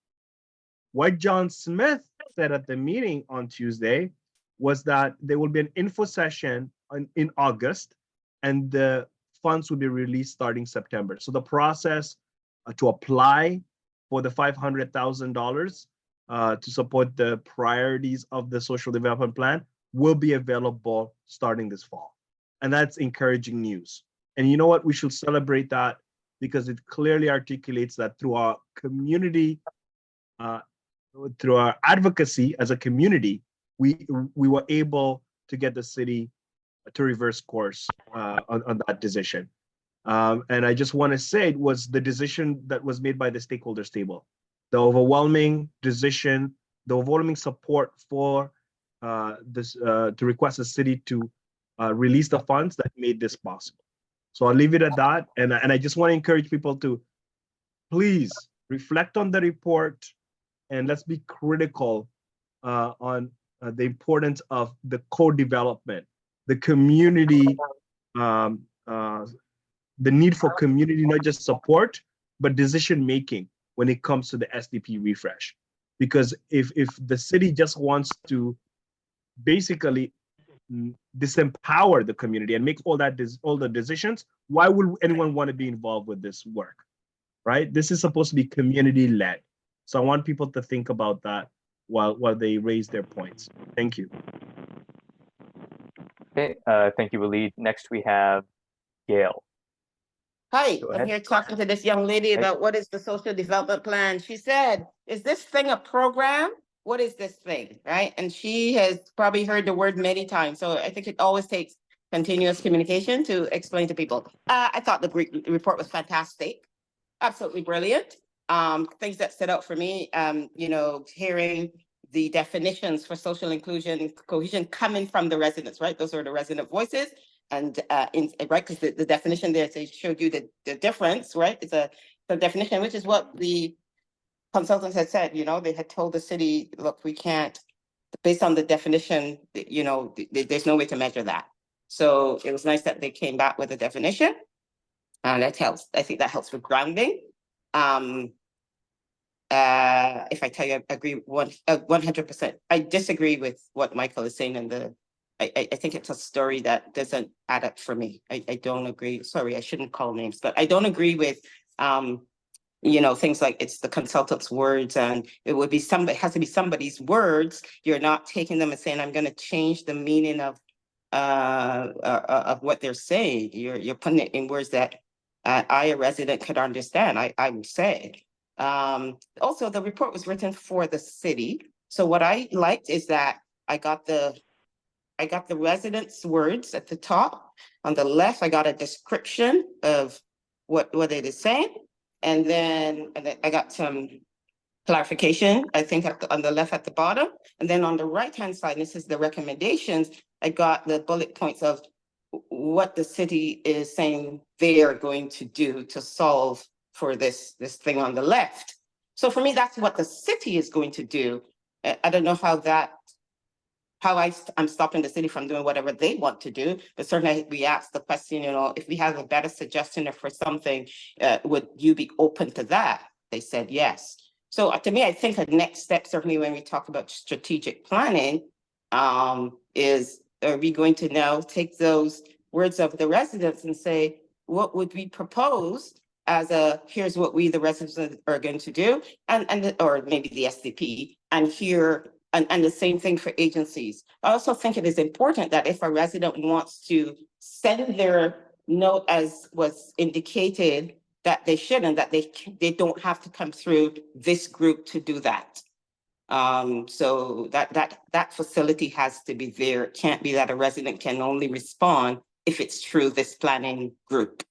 What John Smith said at the meeting on Tuesday was that there will be an info session in August and the funds will be released starting September. So the process to apply for the $500,000 to support the priorities of the social development plan will be available starting this fall. And that's encouraging news. And you know what? We should celebrate that because it clearly articulates that through our community, through our advocacy as a community, we were able to get the city to reverse course on that decision. And I just want to say it was the decision that was made by the stakeholders table. The overwhelming decision, the overwhelming support for this to request the city to release the funds that made this possible. So I'll leave it at that. And I just want to encourage people to please reflect on the report and let's be critical on the importance of the co-development, the community, the need for community, not just support, but decision-making when it comes to the SDP refresh. Because if the city just wants to basically disempower the community and make all the decisions, why would anyone want to be involved with this work, right? This is supposed to be community-led. So I want people to think about that while they raise their points. Thank you. Okay, thank you, Waleed. Next we have Gail. Hi, I'm here talking to this young lady about what is the social development plan. She said, is this thing a program? What is this thing, right? And she has probably heard the word many times. So I think it always takes continuous communication to explain to people. I thought the report was fantastic, absolutely brilliant. things that stood out for me, hearing the definitions for social inclusion and cohesion coming from the residents, right? Those are the resident voices. And right, because the definition there, they showed you the difference, right? It's the definition, which is what the consultants had said, they had told the city, look, we can't, based on the definition, there's no way to measure that. So it was nice that they came back with a definition. And that helps. I think that helps with grounding. If I tell you, I agree 100%. I disagree with what Michael is saying, and I think it's a story that doesn't add up for me. I don't agree. Sorry, I shouldn't call names, but I don't agree with things like it's the consultant's words, and it has to be somebody's words. You're not taking them and saying, I'm going to change the meaning of what they're saying. You're putting it in words that I, a resident, could understand. I would say. Also, the report was written for the city. So what I liked is that I got the residents' words at the top. On the left, I got a description of what it is saying. And then I got some clarification, I think on the left at the bottom. And then on the right-hand side, this is the recommendations, I got the bullet points of what the city is saying they are going to do to solve for this thing on the left. So for me, that's what the city is going to do. I don't know how I'm stopping the city from doing whatever they want to do, but certainly we asked the question, if we have a better suggestion for something, would you be open to that? They said yes. So to me, I think a next step, certainly when we talk about strategic planning, is, are we going to now take those words of the residents and say, what would we propose as here's what we, the residents, are going to do, or maybe the SDP, and the same thing for agencies. I also think it is important that if a resident wants to send their note as was indicated, that they should, and that they don't have to come through this group to do that. So that facility has to be there. It can't be that a resident can only respond if it's through this planning group.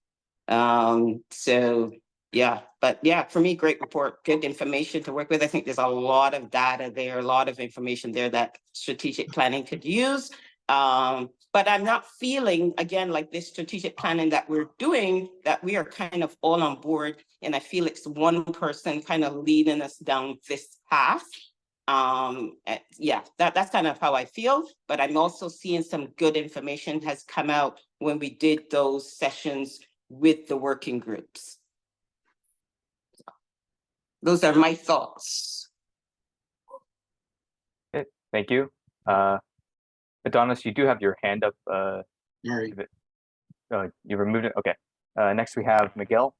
So yeah, but yeah, for me, great report, good information to work with. I think there's a lot of data there, a lot of information there that strategic planning could use. But I'm not feeling, again, like this strategic planning that we're doing, that we are kind of all on board. And I feel it's one person kind of leading us down this path. Yeah, that's kind of how I feel. But I'm also seeing some good information has come out when we did those sessions with the working groups. Those are my thoughts. Okay, thank you. Adonis, you do have your hand up. Sorry. You removed it. Okay. Next we have Miguel.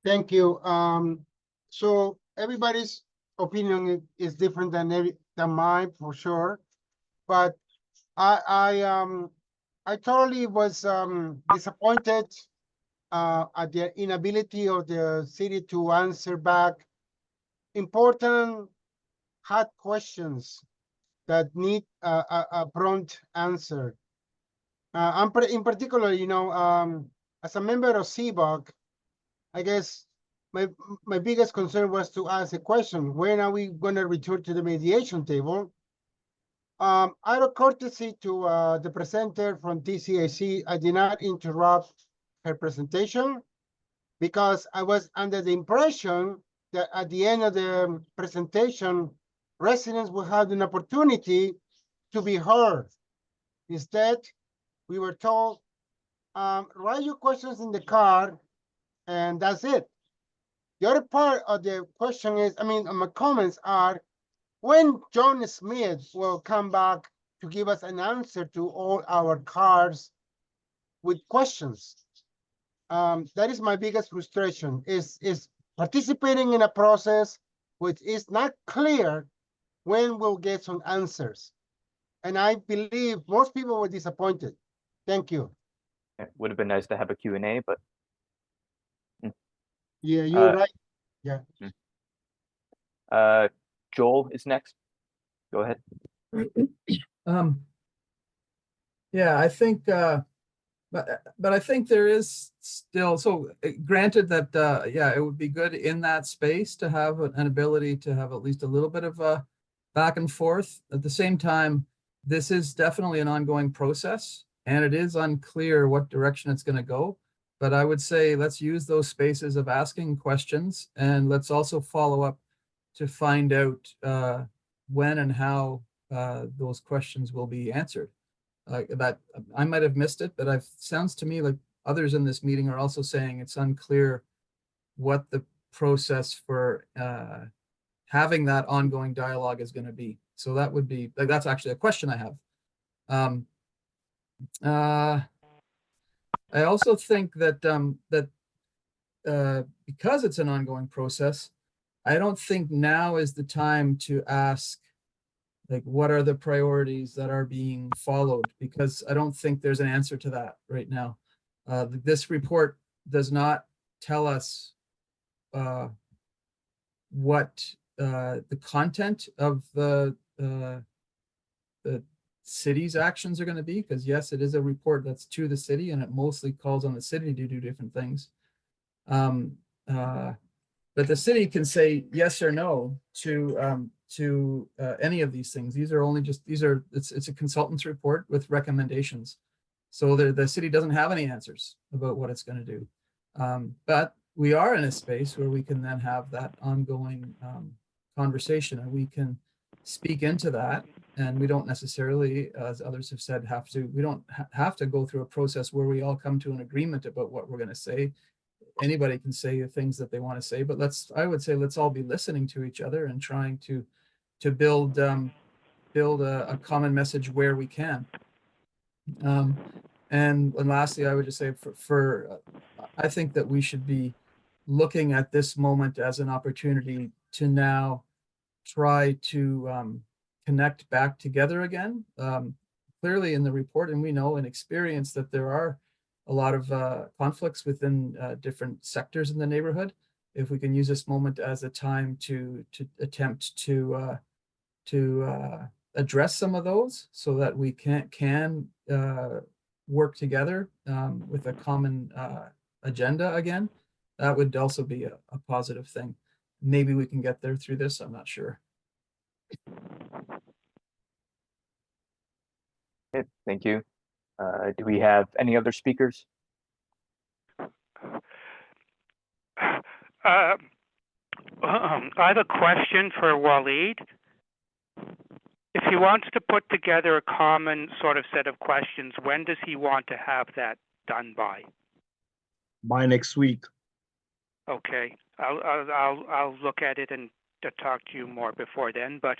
Thank you. So everybody's opinion is different than mine for sure, but I totally was disappointed at the inability of the city to answer back important hard questions that need a prompt answer. In particular, as a member of CBOC, I guess my biggest concern was to ask a question: when are we going to return to the mediation table? Out of courtesy to the presenter from TCHC, I did not interrupt her presentation because I was under the impression that at the end of the presentation, residents will have an opportunity to be heard. Instead, we were told, write your questions in the card, and that's it. The other part of the question is, my comments are, when John Smith will come back to give us an answer to all our cards with questions. That is my biggest frustration, is participating in a process which is not clear when we'll get some answers. And I believe most people were disappointed. Thank you. It would have been nice to have a Q&A, but. Yeah, you're right. Yeah. Joel is next. Go ahead. Yeah, I think But I think there is still, so granted that, yeah, it would be good in that space to have an ability to have at least a little bit of a back and forth. At the same time, this is definitely an ongoing process, and it is unclear what direction it's going to go. But I would say let's use those spaces of asking questions, and let's also follow up to find out when and how those questions will be answered. That I might have missed it, but it sounds to me like others in this meeting are also saying it's unclear what the process for having that ongoing dialogue is going to be. So that would be, like, that's actually a question I have. I also think that because it's an ongoing process, I don't think now is the time to ask, like, what are the priorities that are being followed? Because I don't think there's an answer to that right now. This report does not tell us what the content of the city's actions are going to be, because yes, it is a report that's to the city and it mostly calls on the city to do different things. But the city can say yes or no to any of these things. These are only just, it's a consultant's report with recommendations. So the city doesn't have any answers about what it's going to do. But we are in a space where we can then have that ongoing conversation, and we can speak into that. And we don't necessarily, as others have said, we don't have to go through a process where we all come to an agreement about what we're going to say. Anybody can say the things that they want to say, but I would say let's all be listening to each other and trying to build a common message where we can. And lastly, I would just say I think that we should be looking at this moment as an opportunity to now try to connect back together again. Clearly in the report, and we know in experience that there are a lot of conflicts within different sectors in the neighborhood. If we can use this moment as a time to attempt to address some of those, so that we can work together with a common agenda again, that would also be a positive thing. Maybe we can get there through this, I'm not sure. Okay, thank you. Do we have any other speakers? I have a question for Waleed. If he wants to put together a common sort of set of questions, when does he want to have that done by? By next week. Okay, I'll look at it and to talk to you more before then. But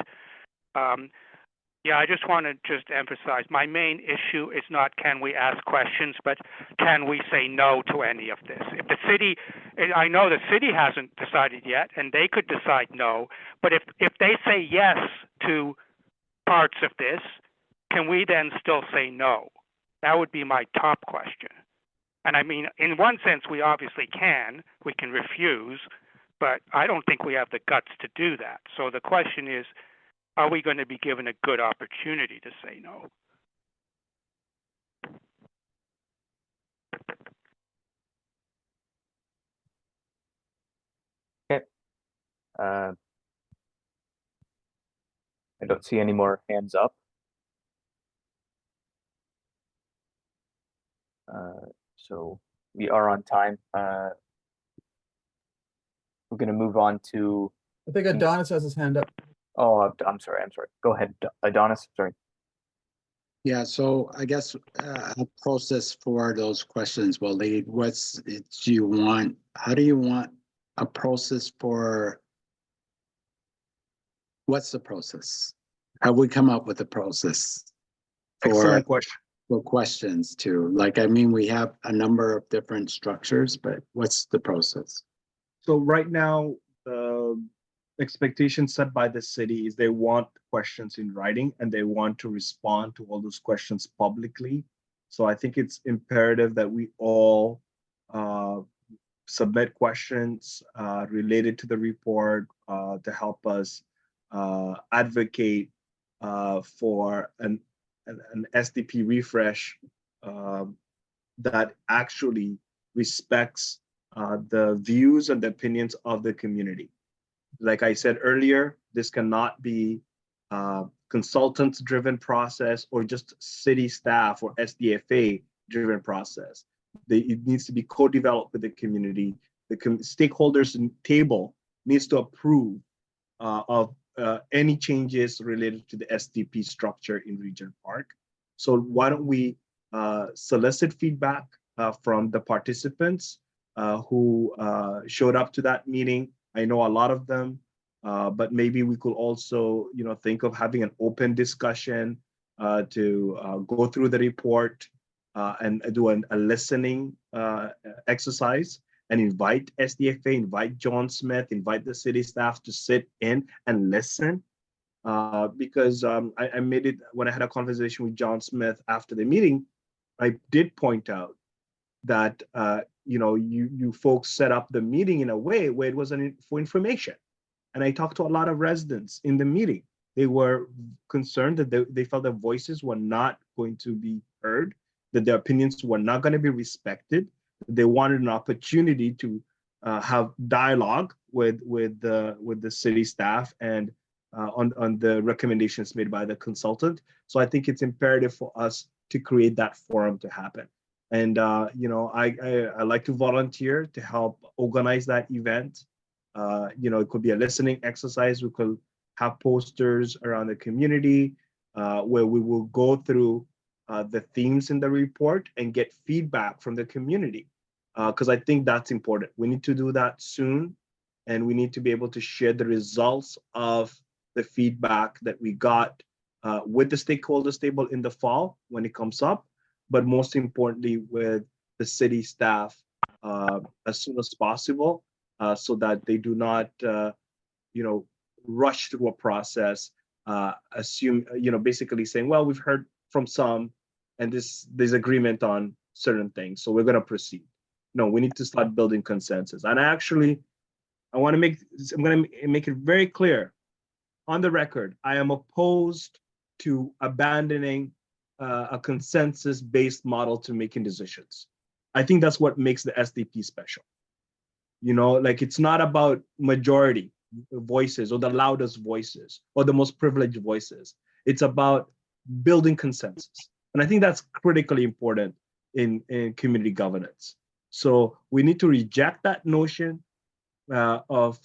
yeah, I just want to emphasize my main issue is not can we ask questions, but can we say no to any of this? If the city, I know the city hasn't decided yet, and they could decide no, but if they say yes to parts of this, can we then still say no? That would be my top question. And I mean, in one sense, we obviously can. We can refuse, but I don't think we have the guts to do that. So the question is, are we going to be given a good opportunity to say no? Okay. I don't see any more hands up. So we are on time. We're going to move on to. I think Adonis has his hand up. Oh, I'm sorry. Go ahead, Adonis. Sorry. Yeah, so I guess a process for those questions, Waleed, how do you want a process for, what's the process? Have we come up with a process Excellent question. for questions too? Like, I mean, we have a number of different structures, but what's the process? So right now, the expectation set by the city is they want questions in writing and they want to respond to all those questions publicly. So I think it's imperative that we all submit questions related to the report to help us advocate for an SDP refresh that actually respects the views and the opinions of the community. Like I said earlier, this cannot be consultant-driven process or just city staff or SDFA-driven process. It needs to be co-developed with the community. The stakeholders table needs to approve of any changes related to the SDP structure in Regent Park. So why don't we solicit feedback from the participants who showed up to that meeting. I know a lot of them, but maybe we could also, think of having an open discussion to go through the report and do a listening exercise and invite SDFA, invite John Smith, invite the city staff to sit in and listen. Because I made it when I had a conversation with John Smith after the meeting, I did point out that you folks set up the meeting in a way where it was for information. And I talked to a lot of residents in the meeting. They were concerned that they felt their voices were not going to be heard, that their opinions were not going to be respected. They wanted an opportunity to have dialogue with the city staff and on the recommendations made by the consultant. So I think it's imperative for us to create that forum to happen. And I like to volunteer to help organize that event. It could be a listening exercise. We could have posters around the community where we will go through the themes in the report and get feedback from the community. Because I think that's important. We need to do that soon, and we need to be able to share the results of the feedback that we got with the stakeholders table in the fall when it comes up, but most importantly with the city staff as soon as possible, so that they do not, rush through a process, basically saying, well, we've heard from some, and there's agreement on certain things, so we're going to proceed. No, we need to start building consensus. And I'm going to make it very clear on the record, I am opposed to abandoning a consensus-based model to making decisions. I think that's what makes the SDP special. It's not about majority voices or the loudest voices or the most privileged voices. It's about building consensus. And I think that's critically important in community governance. So we need to reject that notion of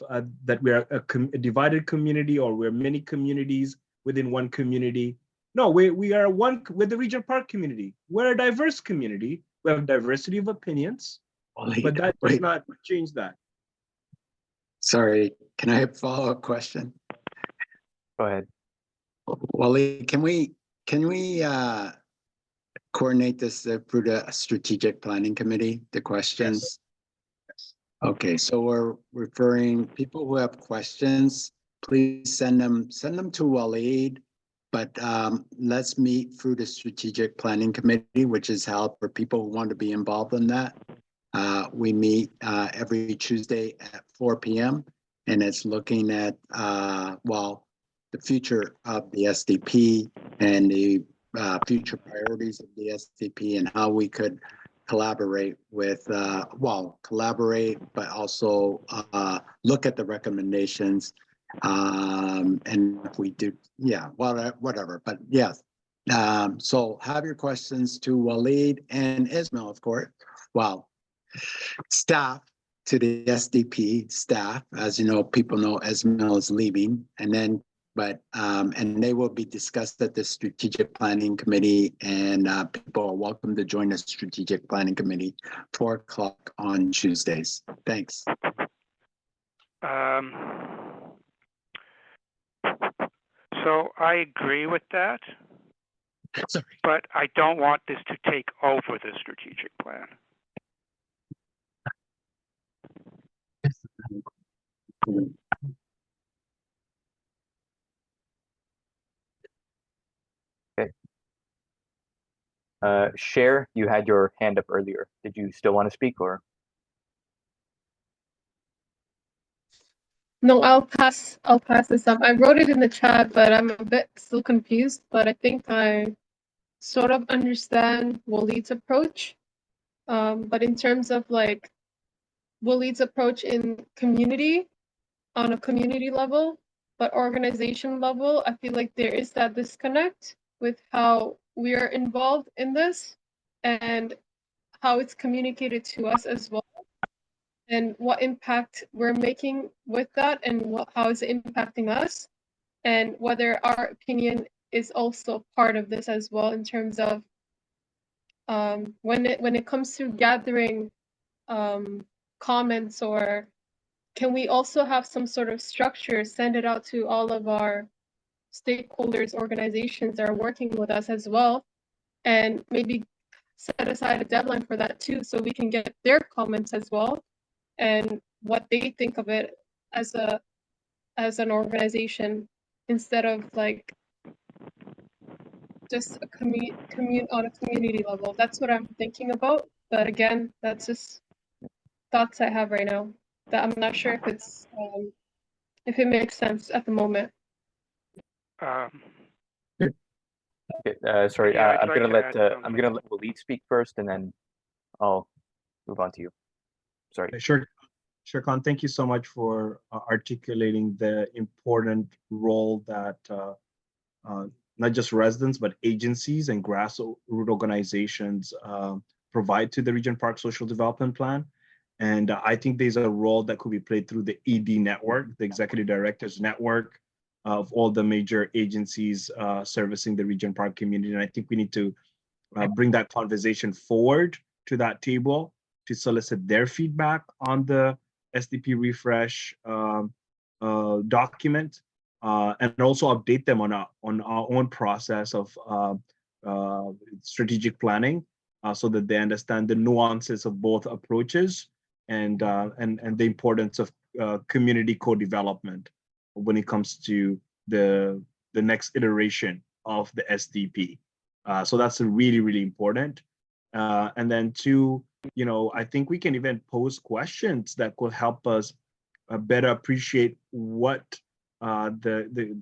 that we're a divided community or we're many communities within one community. No, we are one with the Regent Park community. We're a diverse community. We have diversity of opinions, but that does not change that. Sorry, can I have a follow-up question? Go ahead. Wally, can we coordinate this through the strategic planning committee, the questions? Yes. Okay, so we're referring people who have questions, please send them to Waleed, but let's meet through the strategic planning committee, which is held for people who want to be involved in that. We meet every Tuesday at 4 p.m. and it's looking at the future of the SDP and the future priorities of the SDP and how we could collaborate with, but also look at the recommendations. And if we do, whatever, but yes. So have your questions to Waleed and Ismail, of course. Wow. Staff, to the SDP staff, as you know, people know Ismail is leaving, and they will be discussed at the strategic planning committee, and people are welcome to join the strategic planning committee 4 o'clock on Tuesdays. Thanks. So I agree with that, but I don't want this to take over the strategic plan. Okay. Cher, you had your hand up earlier. Did you still want to speak or? No, I'll pass this up. I wrote it in the chat, but I'm a bit still confused, but I think I sort of understand Waleed's approach. But in terms of like Waleed's approach in community, on a community level, but organization level, I feel like there is that disconnect with how we are involved in this and how it's communicated to us as well, and what impact we're making with that, and how is it impacting us, and whether our opinion is also part of this as well in terms of when it comes to gathering comments, or can we also have some sort of structure, send it out to all of our stakeholders, organizations that are working with us as well, and maybe set aside a deadline for that too, so we can get their comments as well and what they think of it as an organization, instead of like just a on a community level. That's what I'm thinking about. But again, that's just thoughts I have right now that I'm not sure if it makes sense at the moment. Okay, sorry, Yeah, I'd I'm like gonna to let add I'm gonna let Waleed speak first, and then I'll move on to you. Sorry. Sure, Khan, thank you so much for articulating the important role that not just residents, but agencies and grassroots organizations provide to the Regent Park Social Development Plan. And I think there's a role that could be played through the ED network, the Executive Directors Network of all the major agencies servicing the Regent Park community. And I think we need to bring that conversation forward to that table to solicit their feedback on the SDP refresh document, and also update them on our own process of strategic planning, so that they understand the nuances of both approaches and the importance of community co-development when it comes to the next iteration of the SDP. So that's really, really important. And then two, I think we can even pose questions that could help us better appreciate what's the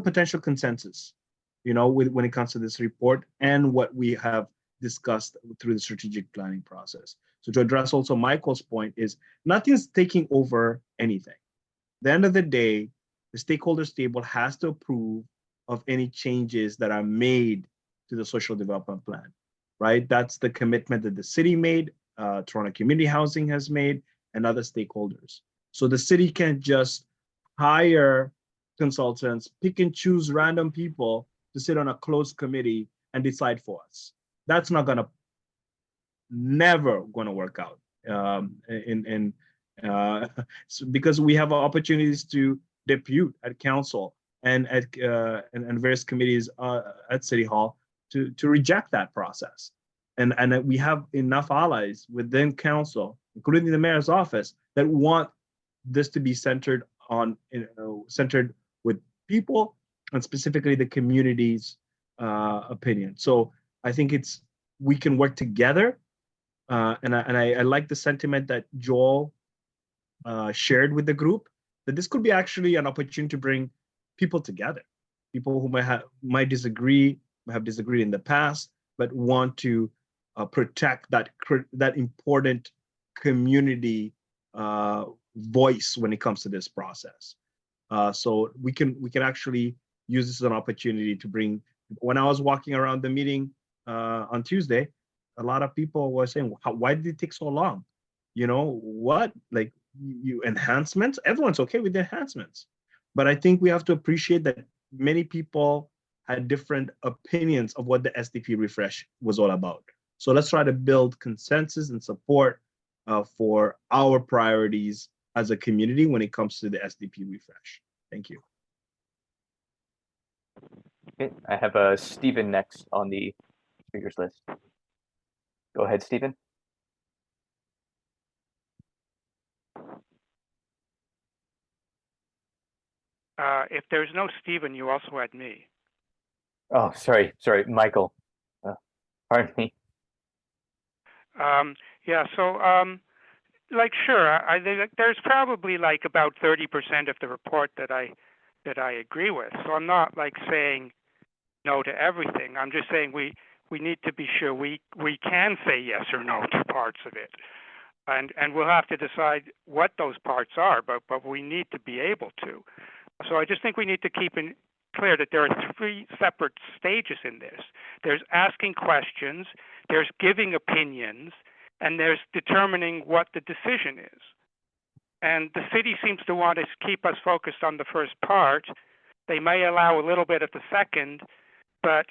potential consensus, when it comes to this report and what we have discussed through the strategic planning process. So to address also Michael's point is nothing's taking over anything. At the end of the day, the stakeholders table has to approve of any changes that are made to the social development plan, right? That's the commitment that the city made, Toronto Community Housing has made, and other stakeholders. So the city can't just hire consultants, pick and choose random people to sit on a closed committee and decide for us. That's never gonna work out. Because we have opportunities to depute at council and at and various committees at City Hall to reject that process. And we have enough allies within council, including the mayor's office, that want this to be centered with people and specifically the community's opinion. So I think we can work together. And I like the sentiment that Joel shared with the group, that this could be actually an opportunity to bring people together, people who might disagree, might have disagreed in the past, but want to protect that important community voice when it comes to this process. So we can actually use this as an opportunity to bring. When I was walking around the meeting on Tuesday, a lot of people were saying, why did it take so long? What, like, you enhancements? Everyone's okay with the enhancements. But I think we have to appreciate that many people had different opinions of what the SDP refresh was all about. So let's try to build consensus and support for our priorities as a community when it comes to the SDP refresh. Thank you. Okay, I have Stephen next on the speakers list. Go ahead, Stephen. If there's no Stephen, you also had me. Oh, sorry, Michael. Pardon me. Yeah, so sure, there's probably like about 30% of the report that I agree with. So I'm not like saying no to everything. I'm just saying we need to be sure we can say yes or no to parts of it. And we'll have to decide what those parts are, but we need to be able to. So I just think we need to keep it clear that there are 3 separate stages in this. There's asking questions, there's giving opinions, and there's determining what the decision is. And the city seems to want to keep us focused on the first part. They may allow a little bit of the second, but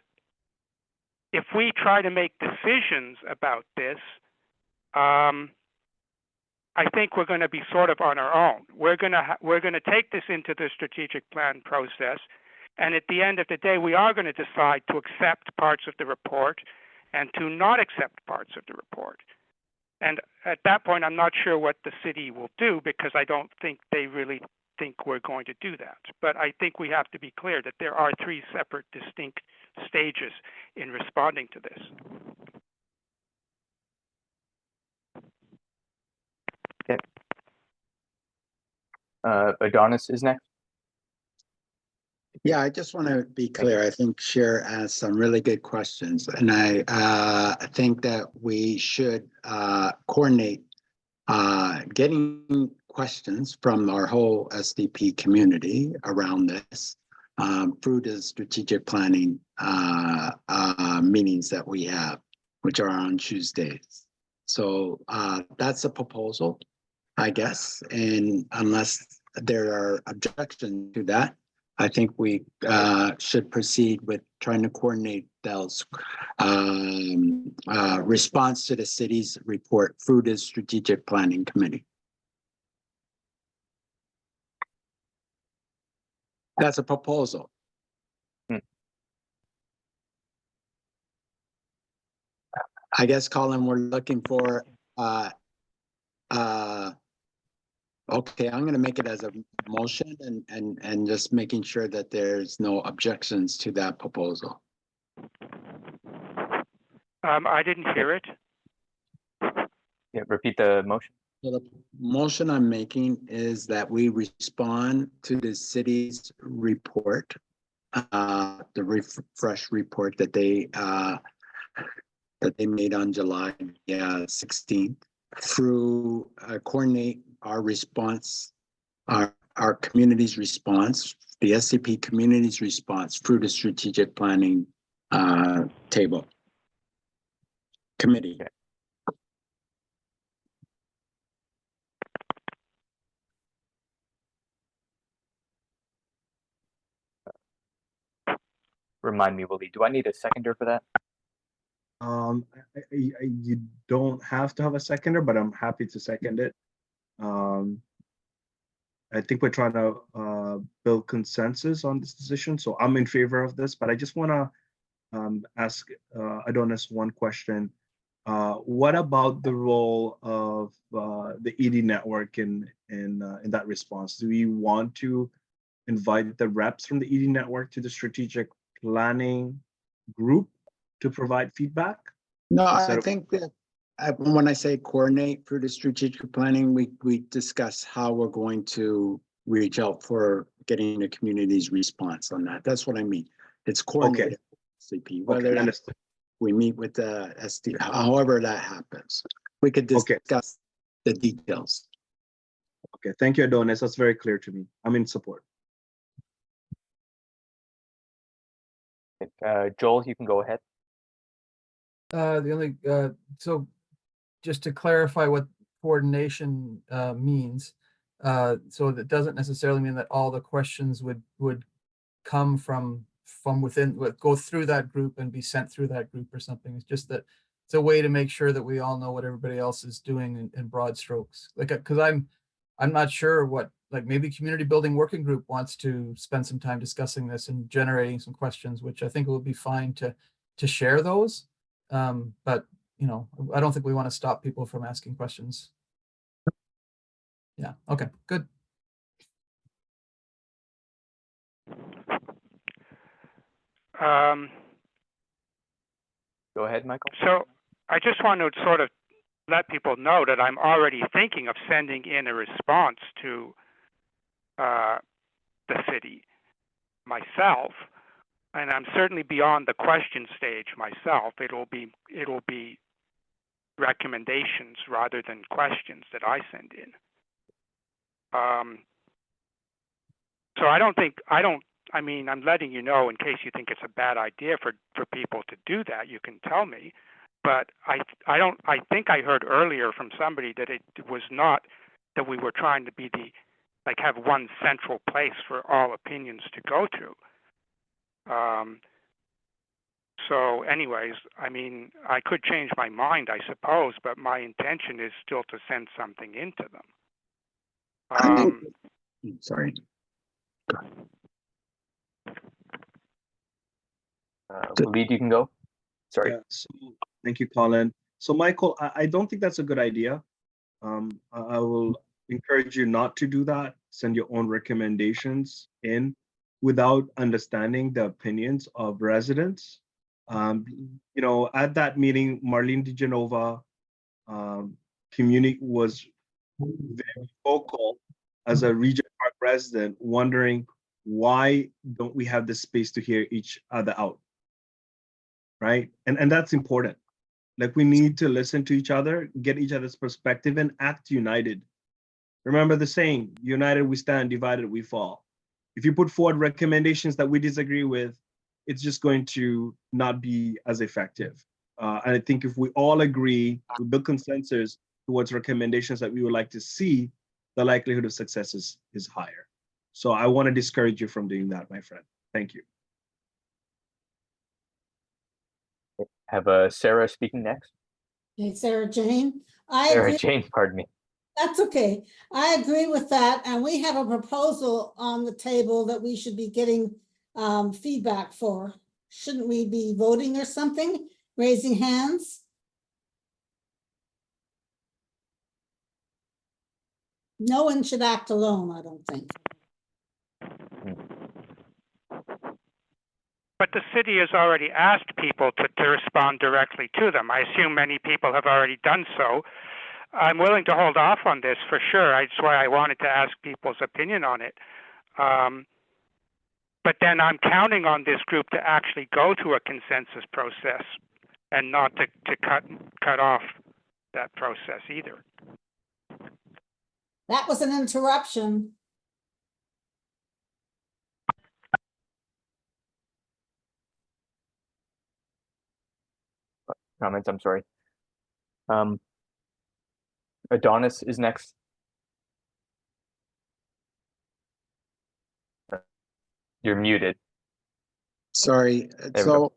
if we try to make decisions about this, I think we're going to be sort of on our own. We're going to take this into the strategic plan process, and at the end of the day, we are going to decide to accept parts of the report and to not accept parts of the report. And at that point, I'm not sure what the city will do, because I don't think they really think we're going to do that. But I think we have to be clear that there are 3 separate, distinct stages in responding to this. Okay. Adonis is next. Yeah, I just want to be clear. I think Cher asked some really good questions, and I think that we should coordinate getting questions from our whole SDP community around this through the strategic planning meetings that we have, which are on Tuesdays. So that's a proposal, I guess, and unless there are objections to that, I think we should proceed with trying to coordinate those response to the city's report through the strategic planning committee. That's a proposal. I guess, Colin, we're looking for okay, I'm going to make it as a motion and just making sure that there's no objections to that proposal. I didn't hear it. Yeah, repeat the motion. So the motion I'm making is that we respond to the city's report, the refresh report that they made on July 16th, through coordinate our response, our community's response, the SDP community's response through the strategic planning table committee. Okay. Remind me, Willie, do I need a seconder for that? You don't have to have a seconder, but I'm happy to second it. I think we're trying to build consensus on this decision, so I'm in favor of this. But I just want to ask Adonis one question. What about the role of the ED network in that response? Do we want to invite the reps from the ED network to the strategic planning group to provide feedback? No, I think that when I say coordinate through the strategic planning, we discuss how we're going to reach out for getting the community's response on that. That's what I mean. It's coordinated. Okay. CP, whether we meet with the SD, however that happens, we could discuss the details. Okay, thank you, Adonis. That's very clear to me. I'm in support. Joel, you can go ahead. So just to clarify what coordination means, so that doesn't necessarily mean that all the questions would come from within, go through that group and be sent through that group or something. It's just that it's a way to make sure that we all know what everybody else is doing in broad strokes. Like, because I'm not sure what, like, maybe community building working group wants to spend some time discussing this and generating some questions, which I think it would be fine to share those. But you know, I don't think we want to stop people from asking questions. Yeah. Okay. Good. Go ahead, Michael. So I just want to sort of let people know that I'm already thinking of sending in a response to the city myself. and I'm certainly beyond the question stage myself. It'll be recommendations rather than questions that I send in. So I mean, I'm letting you know in case you think it's a bad idea for people to do that. You can tell me, but I think I heard earlier from somebody that it was not that we were trying to be have one central place for all opinions to go to. So anyways, I mean, I could change my mind, I suppose, but my intention is still to send something into them. Sorry. Lead, you can go. Sorry. Yeah, so, thank you, Colin. So Michael, I don't think that's a good idea. I will encourage you not to do that. Send your own recommendations in without understanding the opinions of residents. You know, at that meeting, Marlene DeGenova community was very vocal as a Regent Park resident, wondering why don't we have the space to hear each other out, right? And that's important. Like, we need to listen to each other, get each other's perspective, and act united. Remember the saying, united we stand, divided we fall. If you put forward recommendations that we disagree with, it's just going to not be as effective. And I think if we all agree, we build consensus towards recommendations that we would like to see, the likelihood of success is higher. So I want to discourage you from doing that, my friend. Thank you. Have Sarah speaking next. Okay, Sarah Jane. I Sarah agree. Jane, pardon me. That's okay. I agree with that. And we have a proposal on the table that we should be getting feedback for. Shouldn't we be voting or something? Raising hands? No one should act alone, I don't think. But the city has already asked people to respond directly to them. I assume many people have already done so. I'm willing to hold off on this for sure. That's why I wanted to ask people's opinion on it. But then I'm counting on this group to actually go to a consensus process and not to cut off that process either. That was an interruption. Comments, I'm sorry. Adonis is next. You're muted. Sorry. There we go. So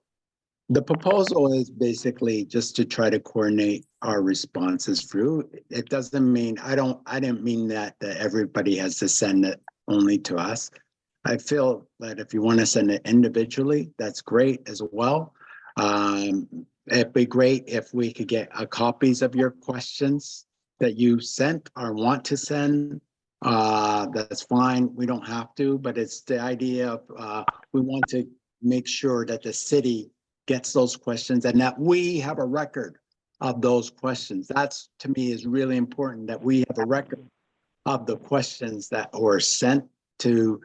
the proposal is basically just to try to coordinate our responses through. It doesn't mean, I didn't mean that everybody has to send it only to us. I feel that if you want to send it individually, that's great as well. It'd be great if we could get copies of your questions that you sent or want to send. That's fine. We don't have to, but it's the idea of we want to make sure that the city gets those questions and that we have a record of those questions. That's, to me, is really important, that we have a record of the questions that were sent to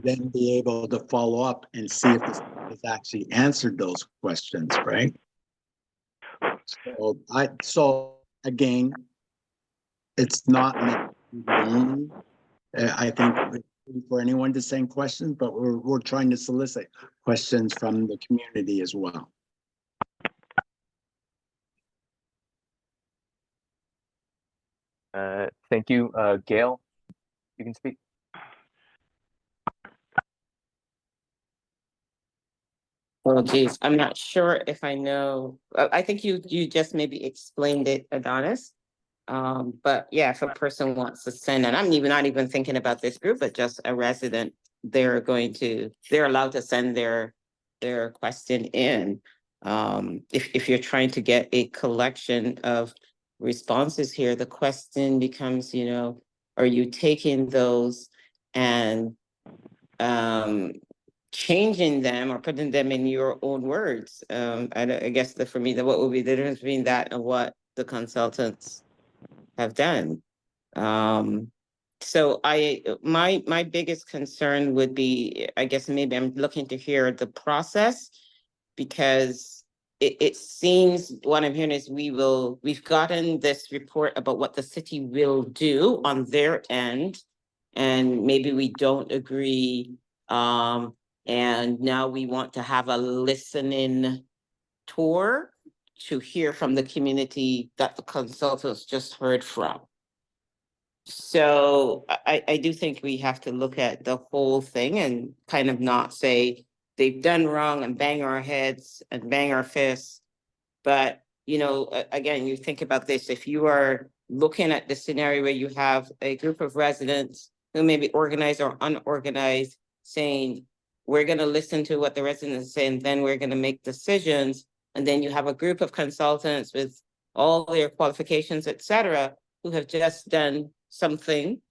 then be able to follow up and see if the city has actually answered those questions, right? So again, it's not meant to be only. I think for anyone to send questions, but we're trying to solicit questions from the community as well. Thank you. Gail, you can speak. Well, geez, I'm not sure if I know. I think you just maybe explained it, Adonis. But yeah, if a person wants to send, and I'm not even thinking about this group, but just a resident, they're allowed to send their question in. If you're trying to get a collection of responses here, the question becomes, are you taking those and changing them or putting them in your own words? I guess for me, what would be the difference between that and what the consultants have done? So my biggest concern would be, I guess maybe I'm looking to hear the process, because it seems what I'm hearing is we've gotten this report about what the city will do on their end, and maybe we don't agree. And now we want to have a listening tour to hear from the community that the consultants just heard from. So I do think we have to look at the whole thing and kind of not say they've done wrong and bang our heads and bang our fists. But, you know, again, you think about this, if you are looking at the scenario where you have a group of residents who may be organized or unorganized saying, we're going to listen to what the residents say, and then we're going to make decisions. And then you have a group of consultants with all their qualifications, et cetera, who have just done something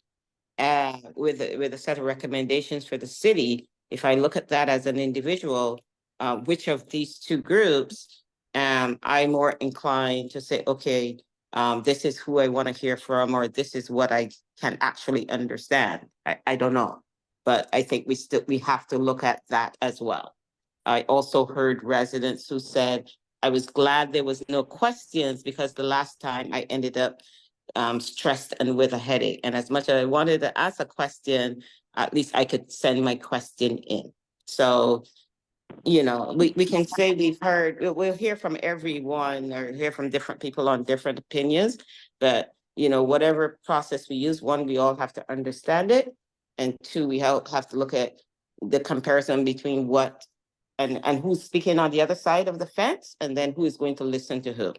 with a set of recommendations for the city. If I look at that as an individual, which of these two groups am I more inclined to say, okay, this is who I want to hear from, or this is what I can actually understand. I don't know, but I think we have to look at that as well. I also heard residents who said, I was glad there was no questions, because the last time I ended up stressed and with a headache. And as much as I wanted to ask a question, at least I could send my question in. So, you know, we can say we'll hear from everyone or hear from different people on different opinions, but, you know, whatever process we use, one, we all have to understand it. And two, we have to look at the comparison between what and who's speaking on the other side of the fence, and then who is going to listen to who.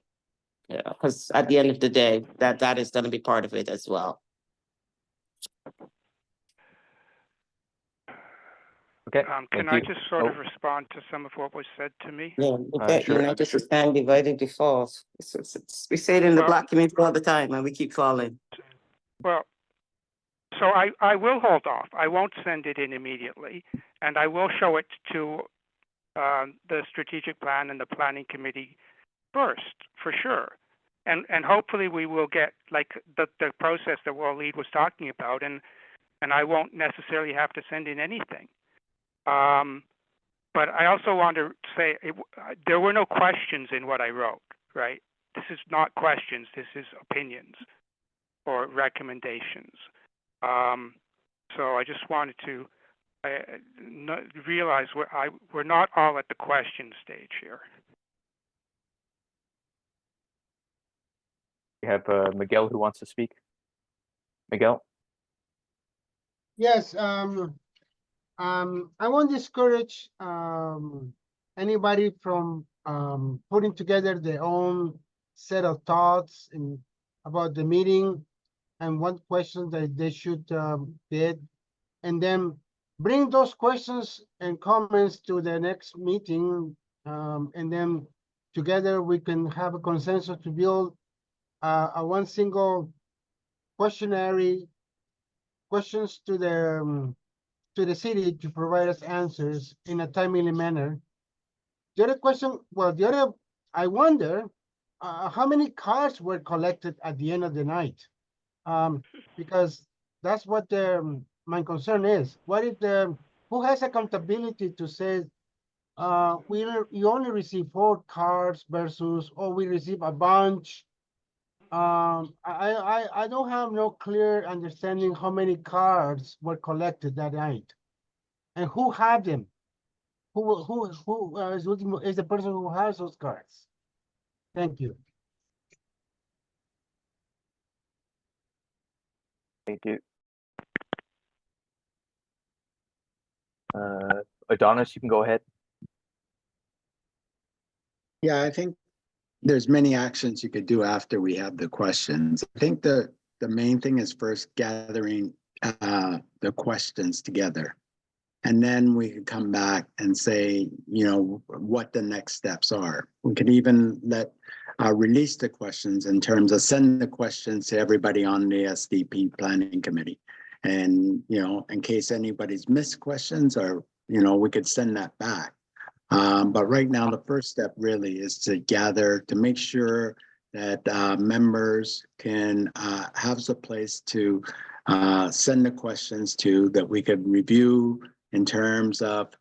Yeah, because at the end of the day, that is going to be part of it as well. Okay. Can I just sort of respond to some of what was said to me? Yeah, Sure. you know, just a stand divided, we fall. We say it in the Black community all the time, and we keep falling. Well, so I will hold off. I won't send it in immediately, and I will show it to the strategic plan and the planning committee first, for sure. And hopefully we will get like the process that Waleed was talking about, and I won't necessarily have to send in anything. But I also want to say there were no questions in what I wrote, right? This is not questions, this is opinions or recommendations. So I just wanted to realize we're not all at the question stage here. We have Miguel who wants to speak. Miguel? Yes, I won't discourage anybody from putting together their own set of thoughts about the meeting and what questions that they should get, and then bring those questions and comments to the next meeting, and then together we can have a consensus to build a one single questionnaire, questions to the city to provide us answers in a timely manner. The other question, I wonder how many cards were collected at the end of the night, because that's what my concern is. What if who has accountability to say you only receive 4 cards versus we receive a bunch? I don't have no clear understanding how many cards were collected that night, and who had them. Who is the person who has those cards? Thank you. Thank you. Adonis, you can go ahead. Yeah, I think there's many actions you could do after we have the questions. I think the main thing is first gathering the questions together. And then we can come back and say, you know, what the next steps are. We can even release the questions in terms of send the questions to everybody on the SDP planning committee. And, you know, in case anybody's missed questions, or, you know, we could send that back. But right now, the first step really is to gather, to make sure that members can have a place to send the questions to that we could review in terms of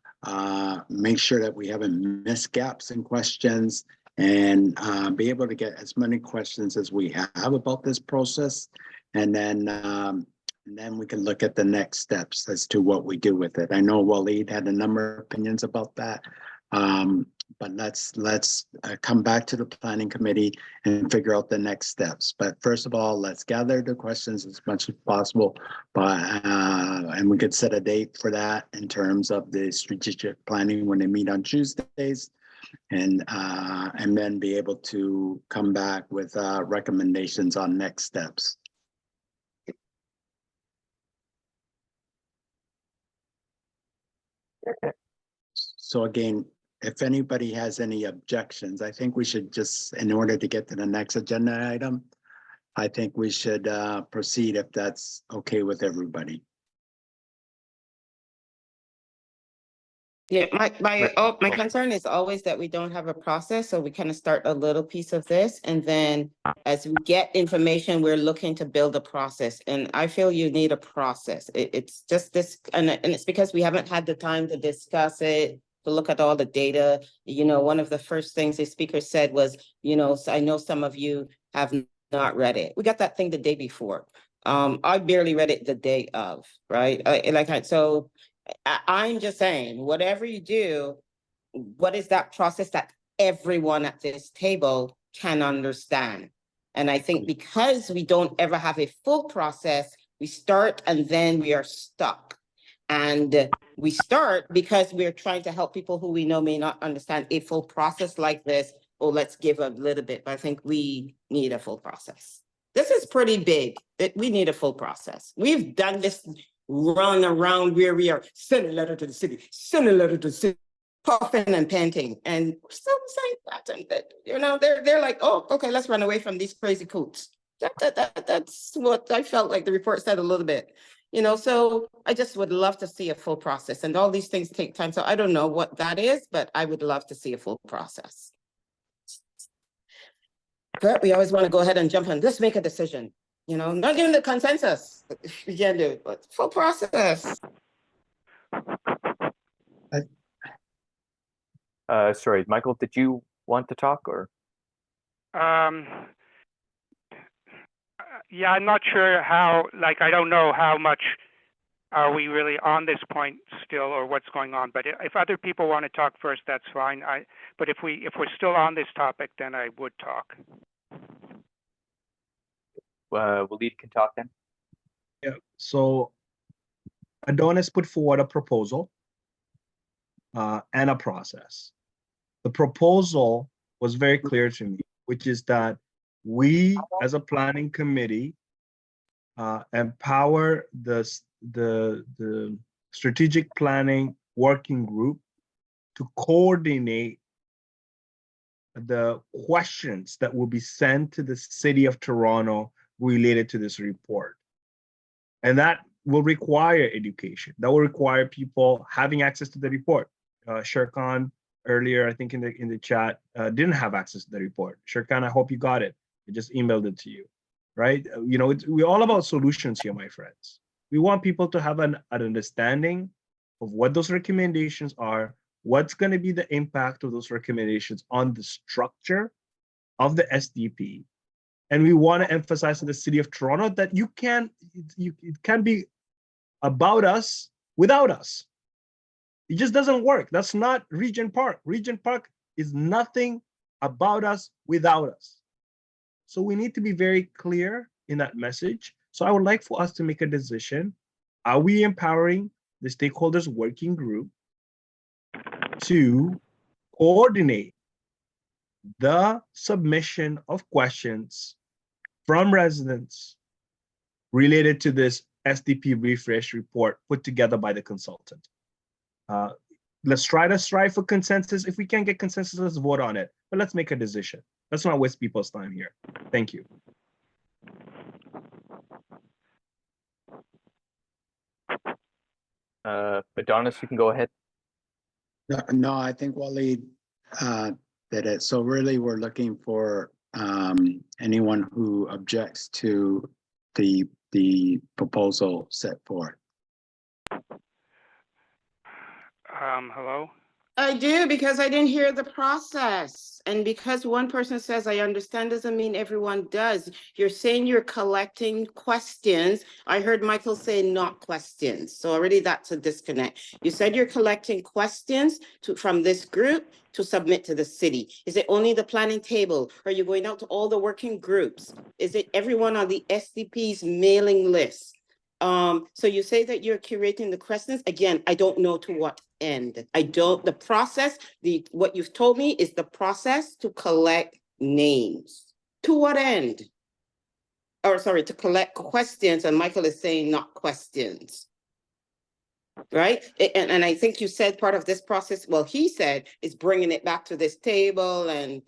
make sure that we haven't missed gaps in questions and be able to get as many questions as we have about this process. And then we can look at the next steps as to what we do with it. I know Waleed had a number of opinions about that. But let's come back to the planning committee and figure out the next steps. But first of all, let's gather the questions as much as possible. And we could set a date for that in terms of the strategic planning when they meet on Tuesdays, and then be able to come back with recommendations on next steps. So again, if anybody has any objections, I think we should just, in order to get to the next agenda item, I think we should proceed if that's okay with everybody. Yeah, my concern is always that we don't have a process, so we kind of start a little piece of this, and then as we get information, we're looking to build a process. And I feel you need a process. It's just this, and it's because we haven't had the time to discuss it, to look at all the data. You know, one of the first things the speaker said was, you know, I know some of you have not read it. We got that thing the day before. I barely read it the day of, right? So I'm just saying, whatever you do, what is that process that everyone at this table can understand? And I think because we don't ever have a full process, we start and then we are stuck. And we start because we're trying to help people who we know may not understand a full process like this. Oh, let's give a little bit, but I think we need a full process. This is pretty big. We need a full process. We've done this run around where we are, send a letter to the city, send a letter to the city, puffing and panting, and we're still the same pattern. You know, they're like, oh, okay, let's run away from these crazy coots. That's what I felt like the report said a little bit. You know, so I just would love to see a full process, and all these things take time. So I don't know what that is, but I would love to see a full process. But we always want to go ahead and jump in. Let's make a decision. You know, not giving the consensus. We can do it, but full process. Sorry, Michael, did you want to talk or? Yeah, I'm not sure how, like, I don't know how much are we really on this point still or what's going on, but if other people want to talk first, that's fine. But if we're still on this topic, then I would talk. Waleed can talk then. Yeah, so Adonis put forward a proposal and a process. The proposal was very clear to me, which is that we as a planning committee empower the strategic planning working group to coordinate the questions that will be sent to the city of Toronto related to this report. And that will require education. That will require people having access to the report. Sherkan earlier, I think in the chat, didn't have access to the report. Sherkan, I hope you got it. I just emailed it to you, right? You know, we're all about solutions here, my friends. We want people to have an understanding of what those recommendations are, what's going to be the impact of those recommendations on the structure of the SDP. And we want to emphasize to the city of Toronto that it can be about us without us. It just doesn't work. That's not Regent Park. Regent Park is nothing about us without us. So we need to be very clear in that message. So I would like for us to make a decision. Are we empowering the stakeholders working group to coordinate the submission of questions from residents related to this SDP refresh report put together by the consultant? Let's try to strive for consensus. If we can't get consensus, let's vote on it. But let's make a decision. Let's not waste people's time here. Thank you. Adonis, you can go ahead. No, I think Waleed did it. So really, we're looking for anyone who objects to the the proposal set forth. Hello? I do, because I didn't hear the process. And because one person says I understand doesn't mean everyone does. You're saying you're collecting questions. I heard Michael say not questions. So already that's a disconnect. You said you're collecting questions from this group to submit to the city. Is it only the planning table? Are you going out to all the working groups? Is it everyone on the SDP's mailing list? So you say that you're curating the questions. Again, I don't know to what end. The process, what you've told me is the process to collect names. To what end? Or sorry, to collect questions, and Michael is saying not questions. Right? And I think you said part of this process, well, he said is bringing it back to this table and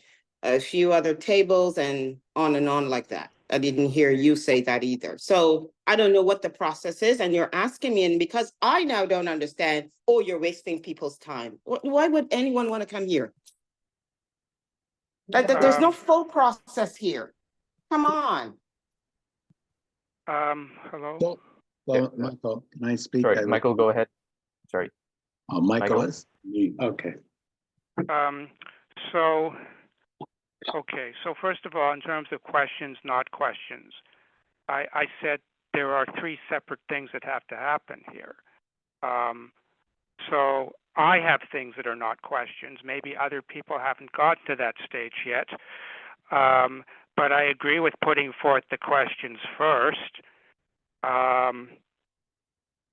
a few other tables and on like that. I didn't hear you say that either. So I don't know what the process is, and you're asking me, and because I now don't understand, oh, you're wasting people's time. Why would anyone want to come here? There's no full process here. Come on. Hello? Well, Michael, can I speak? Sorry, Michael, go ahead. Sorry. Oh, Michael is? Okay. Okay, so first of all, in terms of questions, not questions, I said there are three separate things that have to happen here. So I have things that are not questions. Maybe other people haven't gotten to that stage yet. But I agree with putting forth the questions first.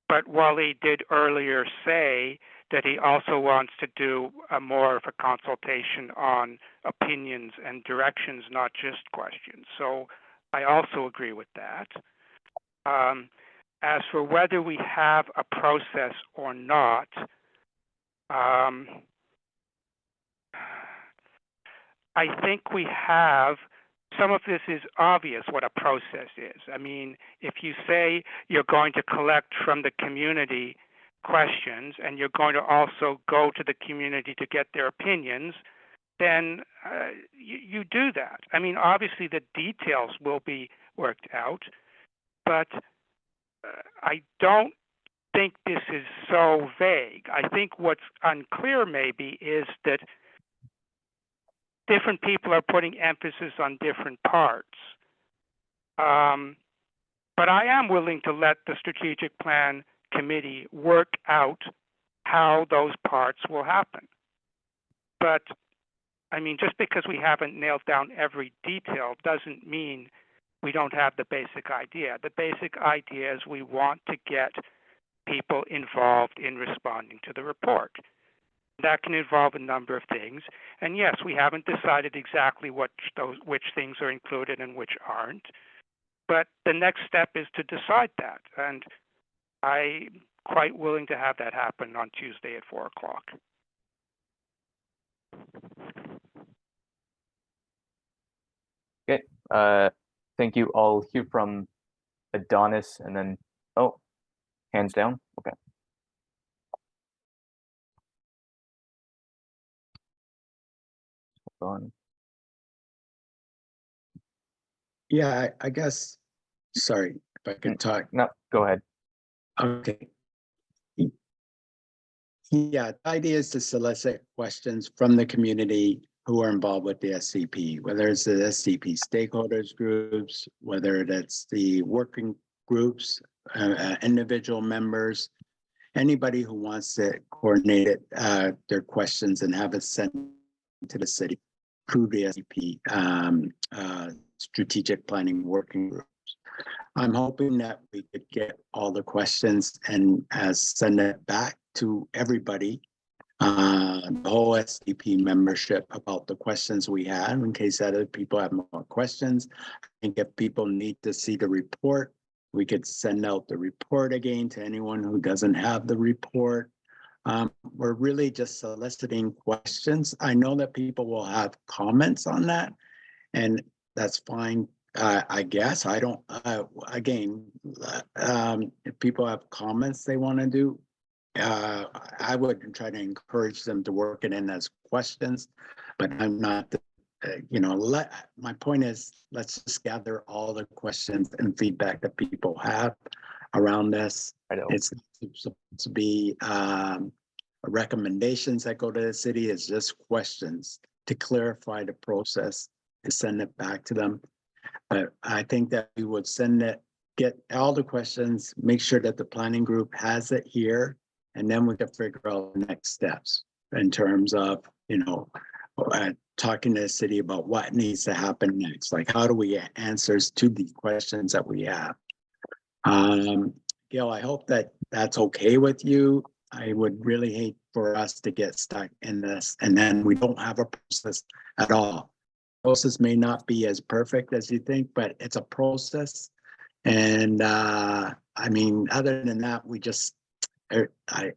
But Wally did earlier say that he also wants to do more of a consultation on opinions and directions, not just questions. So I also agree with that. As for whether we have a process or not, I think we have. Some of this is obvious what a process is. I mean, if you say you're going to collect from the community questions and you're going to also go to the community to get their opinions, then you do that. I mean, obviously the details will be worked out, but I don't think this is so vague. I think what's unclear maybe is that different people are putting emphasis on different parts. But I am willing to let the strategic plan committee work out how those parts will happen. But I mean, just because we haven't nailed down every detail doesn't mean we don't have the basic idea. The basic idea is we want to get people involved in responding to the report. That can involve a number of things. And yes, we haven't decided exactly which things are included and which aren't. But the next step is to decide that. And I'm quite willing to have that happen on Tuesday at 4 o'clock. Okay. Thank you. I'll hear from Adonis and then, oh, hands down. Okay. Hold on. Yeah, I guess, sorry, if I could talk. No, go ahead. Okay. Yeah, the idea is to solicit questions from the community who are involved with the SCP, whether it's the SCP stakeholders groups, whether that's the working groups, individual members, anybody who wants to coordinate it, their questions and have it sent to the city through the SCP strategic planning working groups. I'm hoping that we could get all the questions and send it back to everybody, the whole SDP membership, about the questions we had, in case other people have more questions. I think if people need to see the report, we could send out the report again to anyone who doesn't have the report. We're really just soliciting questions. I know that people will have comments on that, and that's fine. I guess I don't, again, if people have comments they want to do, I would try to encourage them to work it in as questions, but I'm not the my point is, let's just gather all the questions and feedback that people have around this. It's supposed to be recommendations that go to the city. It's just questions to clarify the process, to send it back to them. But I think that we would get all the questions, make sure that the planning group has it here, and then we can figure out the next steps in terms of, talking to the city about what needs to happen next. Like, how do we get answers to the questions that we have? Gail, I hope that that's okay with you. I would really hate for us to get stuck in this and then we don't have a process at all. Process may not be as perfect as you think, but it's a process. And I mean, other than that, we just, I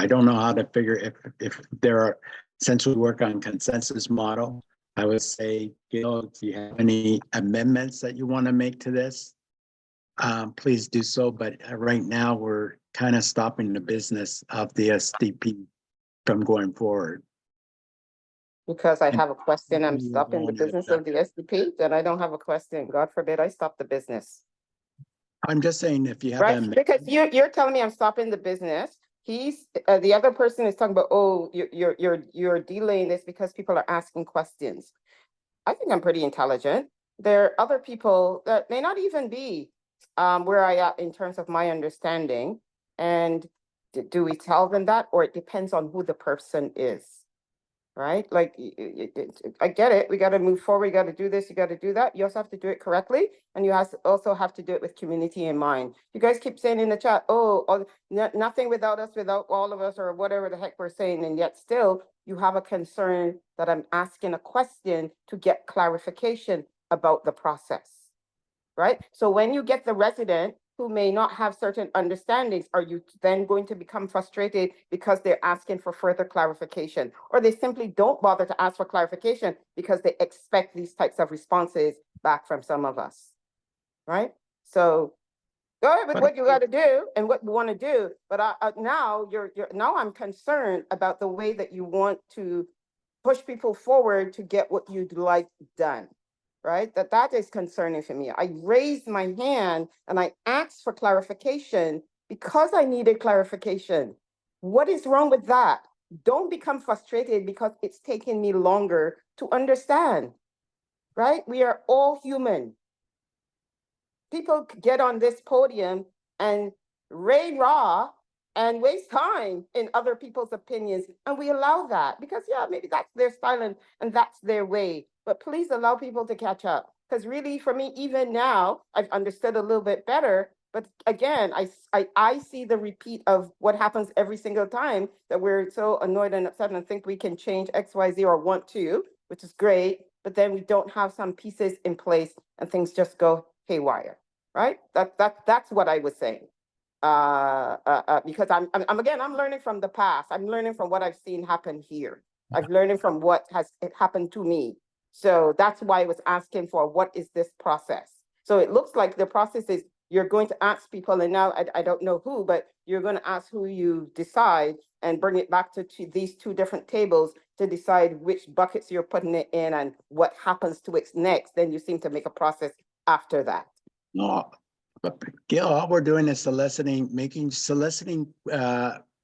don't know how to figure if there are, since we work on consensus model, I would say, Gail, if you have any amendments that you want to make to this, please do so. But right now we're kind of stopping the business of the SDP from going forward. Because I have a question, I'm stopping the business of the SDP, then I don't have a question. God forbid I stop the business. I'm just saying if you have right, because you're telling me I'm stopping the business. He's the other person is talking about, oh, you're delaying this because people are asking questions. I think I'm pretty intelligent. There are other people that may not even be where I am in terms of my understanding. And do we tell them that, or it depends on who the person is? Right? Like, I get it. We got to move forward. You got to do this. You got to do that. You also have to do it correctly. And you also have to do it with community in mind. You guys keep saying in the chat, nothing without us, without all of us, or whatever the heck we're saying. And yet still you have a concern that I'm asking a question to get clarification about the process. Right? So when you get the resident who may not have certain understandings, are you then going to become frustrated because they're asking for further clarification? Or they simply don't bother to ask for clarification because they expect these types of responses back from some of us, right? So go ahead with what you got to do and what you want to do. But now I'm concerned about the way that you want to push people forward to get what you'd like done. Right? That is concerning for me. I raised my hand and I asked for clarification because I needed clarification. What is wrong with that? Don't become frustrated because it's taking me longer to understand, right? We are all human. People get on this podium and rah and waste time in other people's opinions. And we allow that because, maybe that's their style and that's their way. But please allow people to catch up. Because really, for me, even now, I've understood a little bit better. But again, I see the repeat of what happens every single time that we're so annoyed and upset and think we can change X, Y, Z or want to, which is great. But then we don't have some pieces in place and things just go haywire, right? That's what I was saying. Because I'm learning from the past. I'm learning from what I've seen happen here. I'm learning from what has happened to me. So that's why I was asking for what is this process? So it looks like the process is you're going to ask people, and now I don't know who, but you're going to ask who you decide and bring it back to these two different tables to decide which buckets you're putting it in and what happens to it next. Then you seem to make a process after that. No, but Gail, all we're doing is soliciting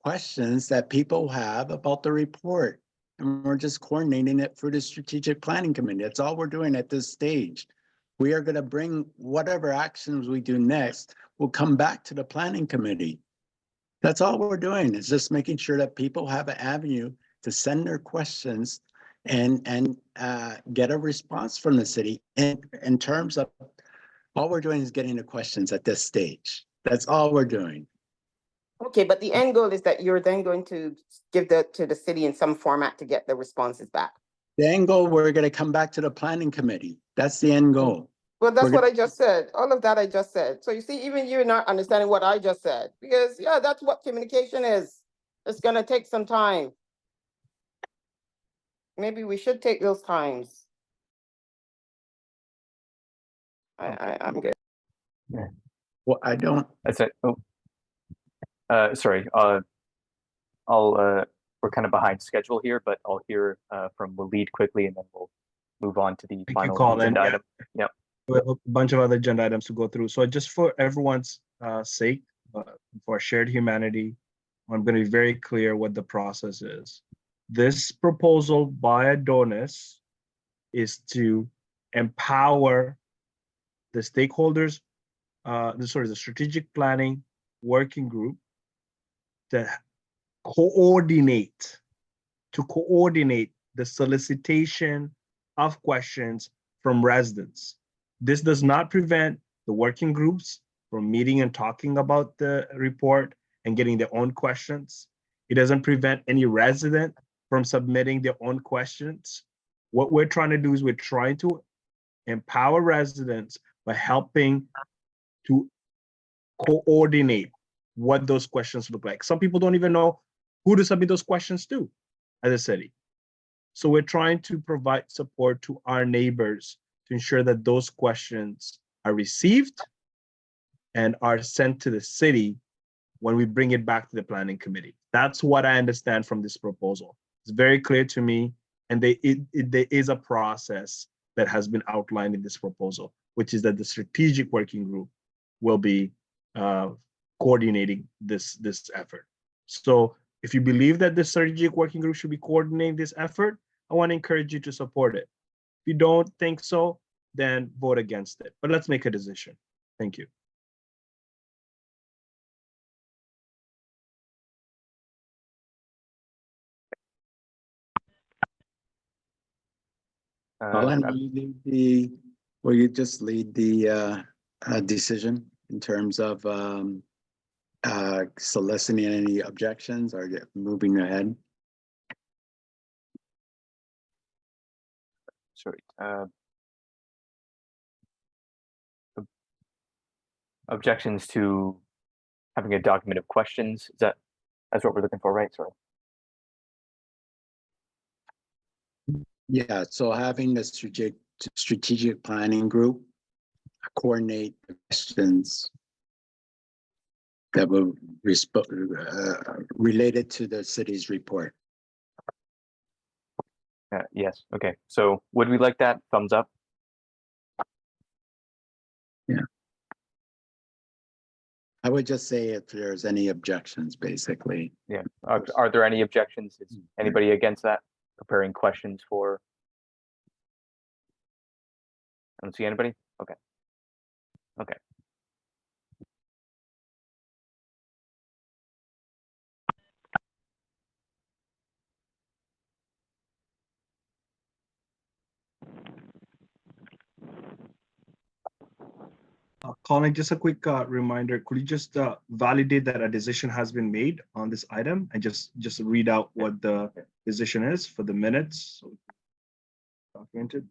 questions that people have about the report. And we're just coordinating it through the strategic planning committee. That's all we're doing at this stage. We are going to bring whatever actions we do next, we'll come back to the planning committee. That's all we're doing, is just making sure that people have an avenue to send their questions and get a response from the city. And in terms of, all we're doing is getting the questions at this stage. That's all we're doing. Okay, but the end goal is that you're then going to give that to the city in some format to get the responses back. The end goal, we're going to come back to the planning committee. That's the end goal. Well, that's what I just said. All of that I just said. So you see, even you're not understanding what I just said, because that's what communication is. It's going to take some time. Maybe we should take those times. I'm good. Yeah. Well, I don't. That's it. Oh, sorry. We're kind of behind schedule here, but I'll hear from Waleed quickly, and then we'll move on to the Thank you, final Colin. agenda Yeah. item. Yep. We have a bunch of other agenda items to go through. So just for everyone's sake, for shared humanity, I'm going to be very clear what the process is. This proposal by Adonis is to empower the stakeholders, the strategic planning working group to coordinate the solicitation of questions from residents. This does not prevent the working groups from meeting and talking about the report and getting their own questions. It doesn't prevent any resident from submitting their own questions. What we're trying to do is we're trying to empower residents by helping to coordinate what those questions look like. Some people don't even know who to submit those questions to as a city. So we're trying to provide support to our neighbors to ensure that those questions are received and are sent to the city when we bring it back to the planning committee. That's what I understand from this proposal. It's very clear to me, and there is a process that has been outlined in this proposal, which is that the strategic working group will be coordinating this effort. So if you believe that the strategic working group should be coordinating this effort, I want to encourage you to support it. If you don't think so, then vote against it. But let's make a decision. Thank you. Colin, will you just lead the decision in terms of soliciting any objections or moving ahead? Sorry. Objections to having a document of questions. That's what we're looking for, right? Sorry. Yeah, so having the strategic planning group coordinate the questions that will related to the city's report. Yes. Okay. So would we like that? Thumbs up. Yeah. I would just say if there's any objections, basically. Yeah. Are there any objections? Is anybody against that? Preparing questions for. I don't see anybody. Okay. Okay. Colin, just a quick reminder, could you just validate that a decision has been made on this item and just read out what the decision is for the minutes? So documented.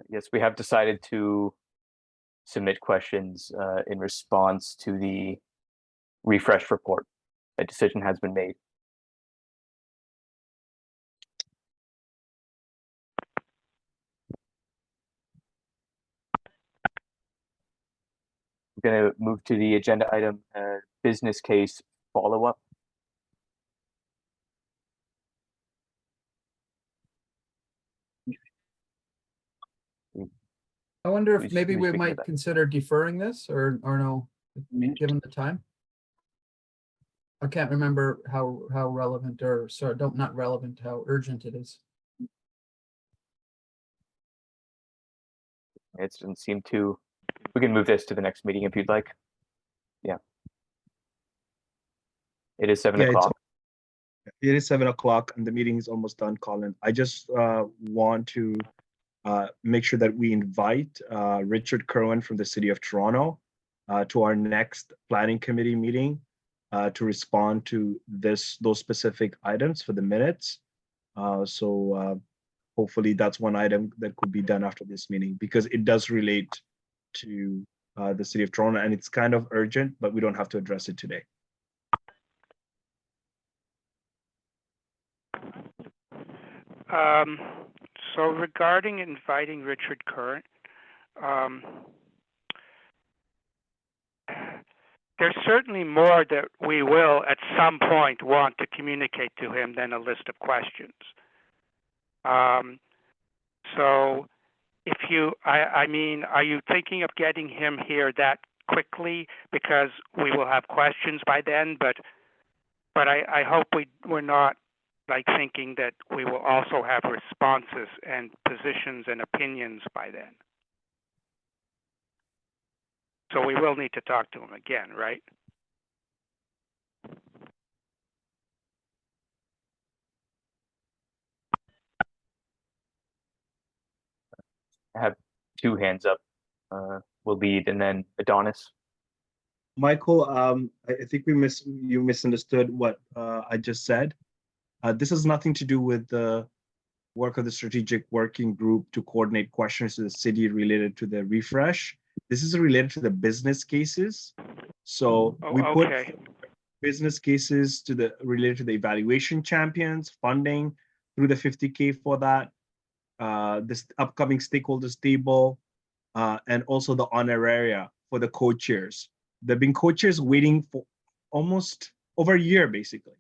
Yes, we have decided to submit questions in response to the refresh report. A decision has been made. We're going to move to the agenda item, business case follow-up. I wonder if Who's maybe we speaking to might that? consider deferring this or no, given the time. I can't remember how relevant or sorry, not relevant, how urgent it is. It doesn't seem to. We can move this to the next meeting if you'd like. Yeah. It is 7 o'clock. It is 7 o'clock and the meeting is almost done, Colin. I just want to make sure that we invite Richard Kerwin from the City of Toronto to our next planning committee meeting to respond to those specific items for the minutes. So hopefully that's one item that could be done after this meeting because it does relate to the City of Toronto and it's kind of urgent, but we don't have to address it today. So regarding inviting Richard Curran, there's certainly more that we will at some point want to communicate to him than a list of questions. So if you, I mean, are you thinking of getting him here that quickly? Because we will have questions by then, but I hope we're not like thinking that we will also have responses and positions and opinions by then. So we will need to talk to him again, right? I have two hands up. We'll lead and then Adonis. Michael, I think you misunderstood what I just said. This has nothing to do with the work of the strategic working group to coordinate questions to the city related to the refresh. This is related to the business cases. So we put business cases related to the evaluation champions, funding through the 50K for that, this upcoming stakeholders table, and also the honoraria for the co-chairs. There've been co-chairs waiting for almost over a year, basically.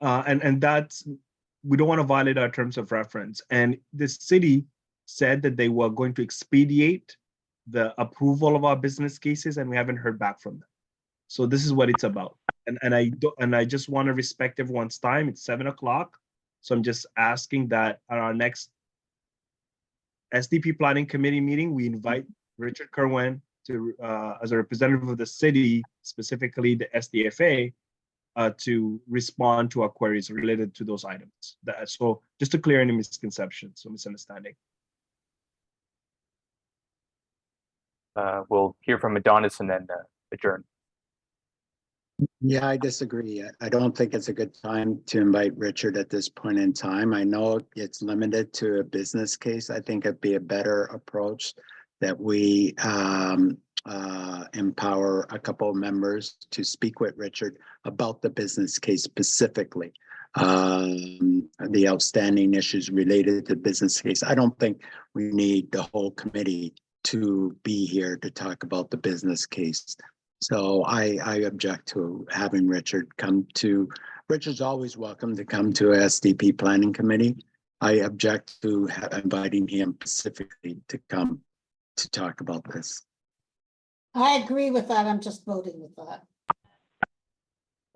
And that's, we don't want to violate our terms of reference. And the city said that they were going to expedite the approval of our business cases, and we haven't heard back from them. So this is what it's about. And I just want to respect everyone's time. It's 7 o'clock. So I'm just asking that at our next SDP Planning Committee meeting, we invite Richard Kerwin to, as a representative of the city, specifically the SDFA, to respond to our queries related to those items. So just to clear any misconceptions or misunderstanding. We'll hear from Adonis and then adjourn. Yeah, I disagree. I don't think it's a good time to invite Richard at this point in time. I know it's limited to a business case. I think it'd be a better approach that we empower a couple of members to speak with Richard about the business case specifically, the outstanding issues related to business case. I don't think we need the whole committee to be here to talk about the business case. So I object to having Richard come to, Richard's always welcome to come to a SDP Planning Committee. I object to inviting him specifically to come to talk about this. I agree with that. I'm just voting with that.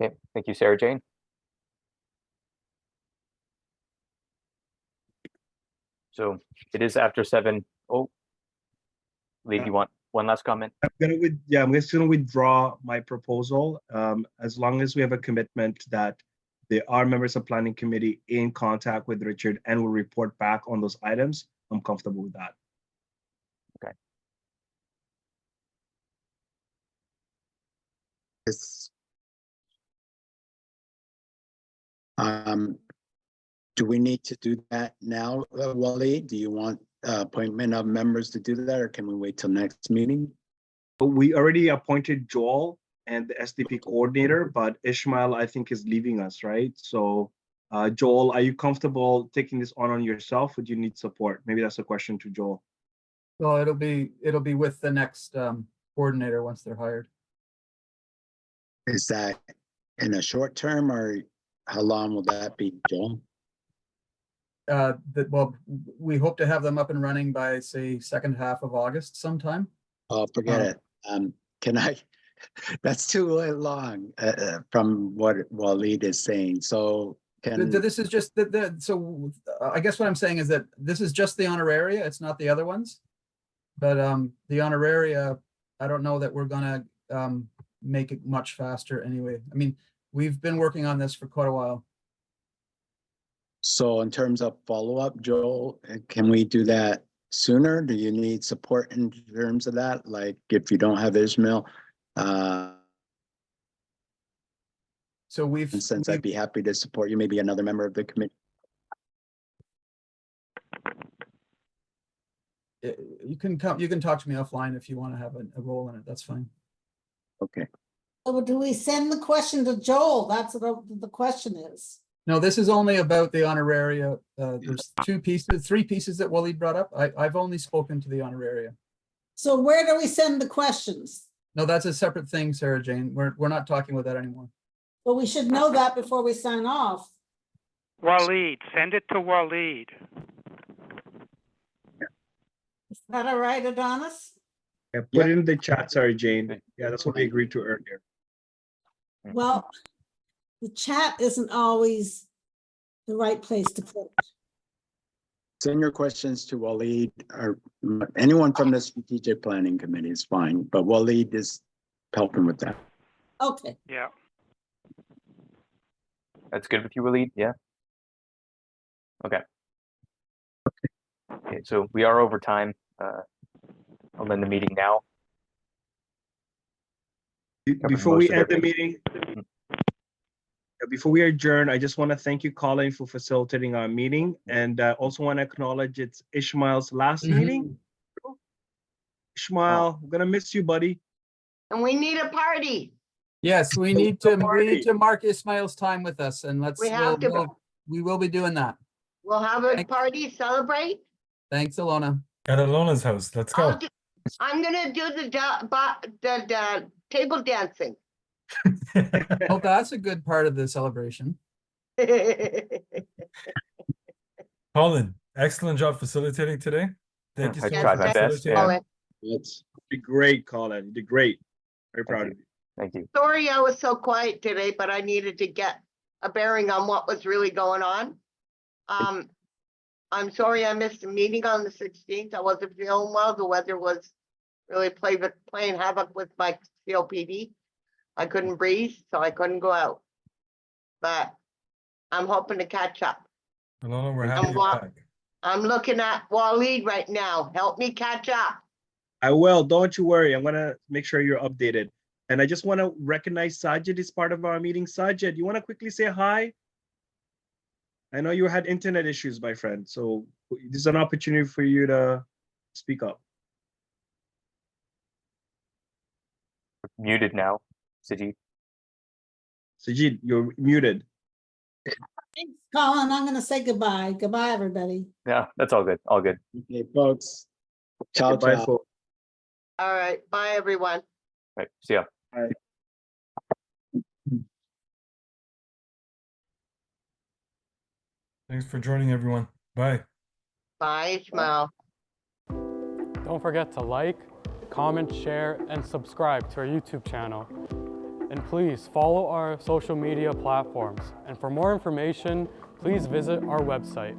Okay, thank you, Sarah Jane. So it is after 7. Oh, Lee, you want one last comment? I'm just gonna withdraw my proposal. As long as we have a commitment that there are members of planning committee in contact with Richard and will report back on those items, I'm comfortable with that. Okay. Do we need to do that now, Wally? Do you want appointment of members to do that, or can we wait till next meeting? We already appointed Joel and the SDP coordinator, but Ishmael, I think, is leaving us, right? So Joel, are you comfortable taking this on yourself? Would you need support? Maybe that's a question to Joel. Well, it'll be with the next coordinator once they're hired. Is that in a short term, or how long will that be, Joel? Well, we hope to have them up and running by, say, second half of August sometime. Oh, forget it. Can I, that's too long from what Waleed is saying. So this is just so I guess what I'm saying is that this is just the honoraria. It's not the other ones. But the honoraria, I don't know that we're gonna make it much faster anyway. I mean, we've been working on this for quite a while. So in terms of follow-up, Joel, can we do that sooner? Do you need support in terms of that? Like if you don't have Ishmael? So I'd be happy to support you, maybe another member of the committee. You can talk to me offline if you want to have a role in it. That's fine. Okay. So do we send the question to Joel? That's what the question is. No, this is only about the honoraria. There's 3 pieces that Waleed brought up. I've only spoken to the honoraria. So where do we send the questions? No, that's a separate thing, Sarah Jane. We're not talking about that anymore. Well, we should know that before we sign off. Waleed, send it to Waleed. Is that all right, Adonis? Yeah, put it in the chat. Sorry, Jane. Yeah, that's what we agreed to earlier. Well, the chat isn't always the right place to put it. Send your questions to Waleed or anyone from the strategic planning committee is fine, but Waleed is helping with that. Okay. Yeah. That's good with you, Waleed? Yeah. Okay. Okay, so we are over time. I'll end the meeting now. Before we end the meeting, before we adjourn, I just want to thank you, Colin, for facilitating our meeting, and also want to acknowledge it's Ishmael's last meeting. Ishmael, I'm gonna miss you, buddy. And we need a party. Yes, we need to mark Ismail's time with us, and we will be doing that. We'll have a party, celebrate. Thanks, Alona. At Alona's house. Let's go. I'm gonna do the table dancing. Oh, that's a good part of the celebration. Colin, excellent job facilitating today. Thank you so I much tried for my best. facilitating. Yeah. You did great, Colin. You did great. Very proud of you. Thank you. Sorry I was so quiet today, but I needed to get a bearing on what was really going on. I'm sorry I missed a meeting on the 16th. I wasn't feeling well. The weather was really playing havoc with my COPD. I couldn't breathe, so I couldn't go out. But I'm hoping to catch up. Alona, we're happy you're back. I'm looking at Waleed right now. Help me catch up. I will. Don't you worry. I'm gonna make sure you're updated. And I just want to recognize Sajid is part of our meeting. Sajid, you want to quickly say hi? I know you had internet issues, my friend. So this is an opportunity for you to speak up. Muted now, Sajid. Sajid, you're muted. Thanks, Colin. I'm gonna say goodbye. Goodbye, everybody. Yeah, that's all good. All good. Okay, folks. Ciao, Goodbye, ciao. folks. All right, bye everyone. Right. See ya. Bye. Thanks for joining, everyone. Bye. Bye, Ishmael. Don't forget to like, comment, share, and subscribe to our YouTube channel. And please follow our social media platforms. And for more information, please visit our website.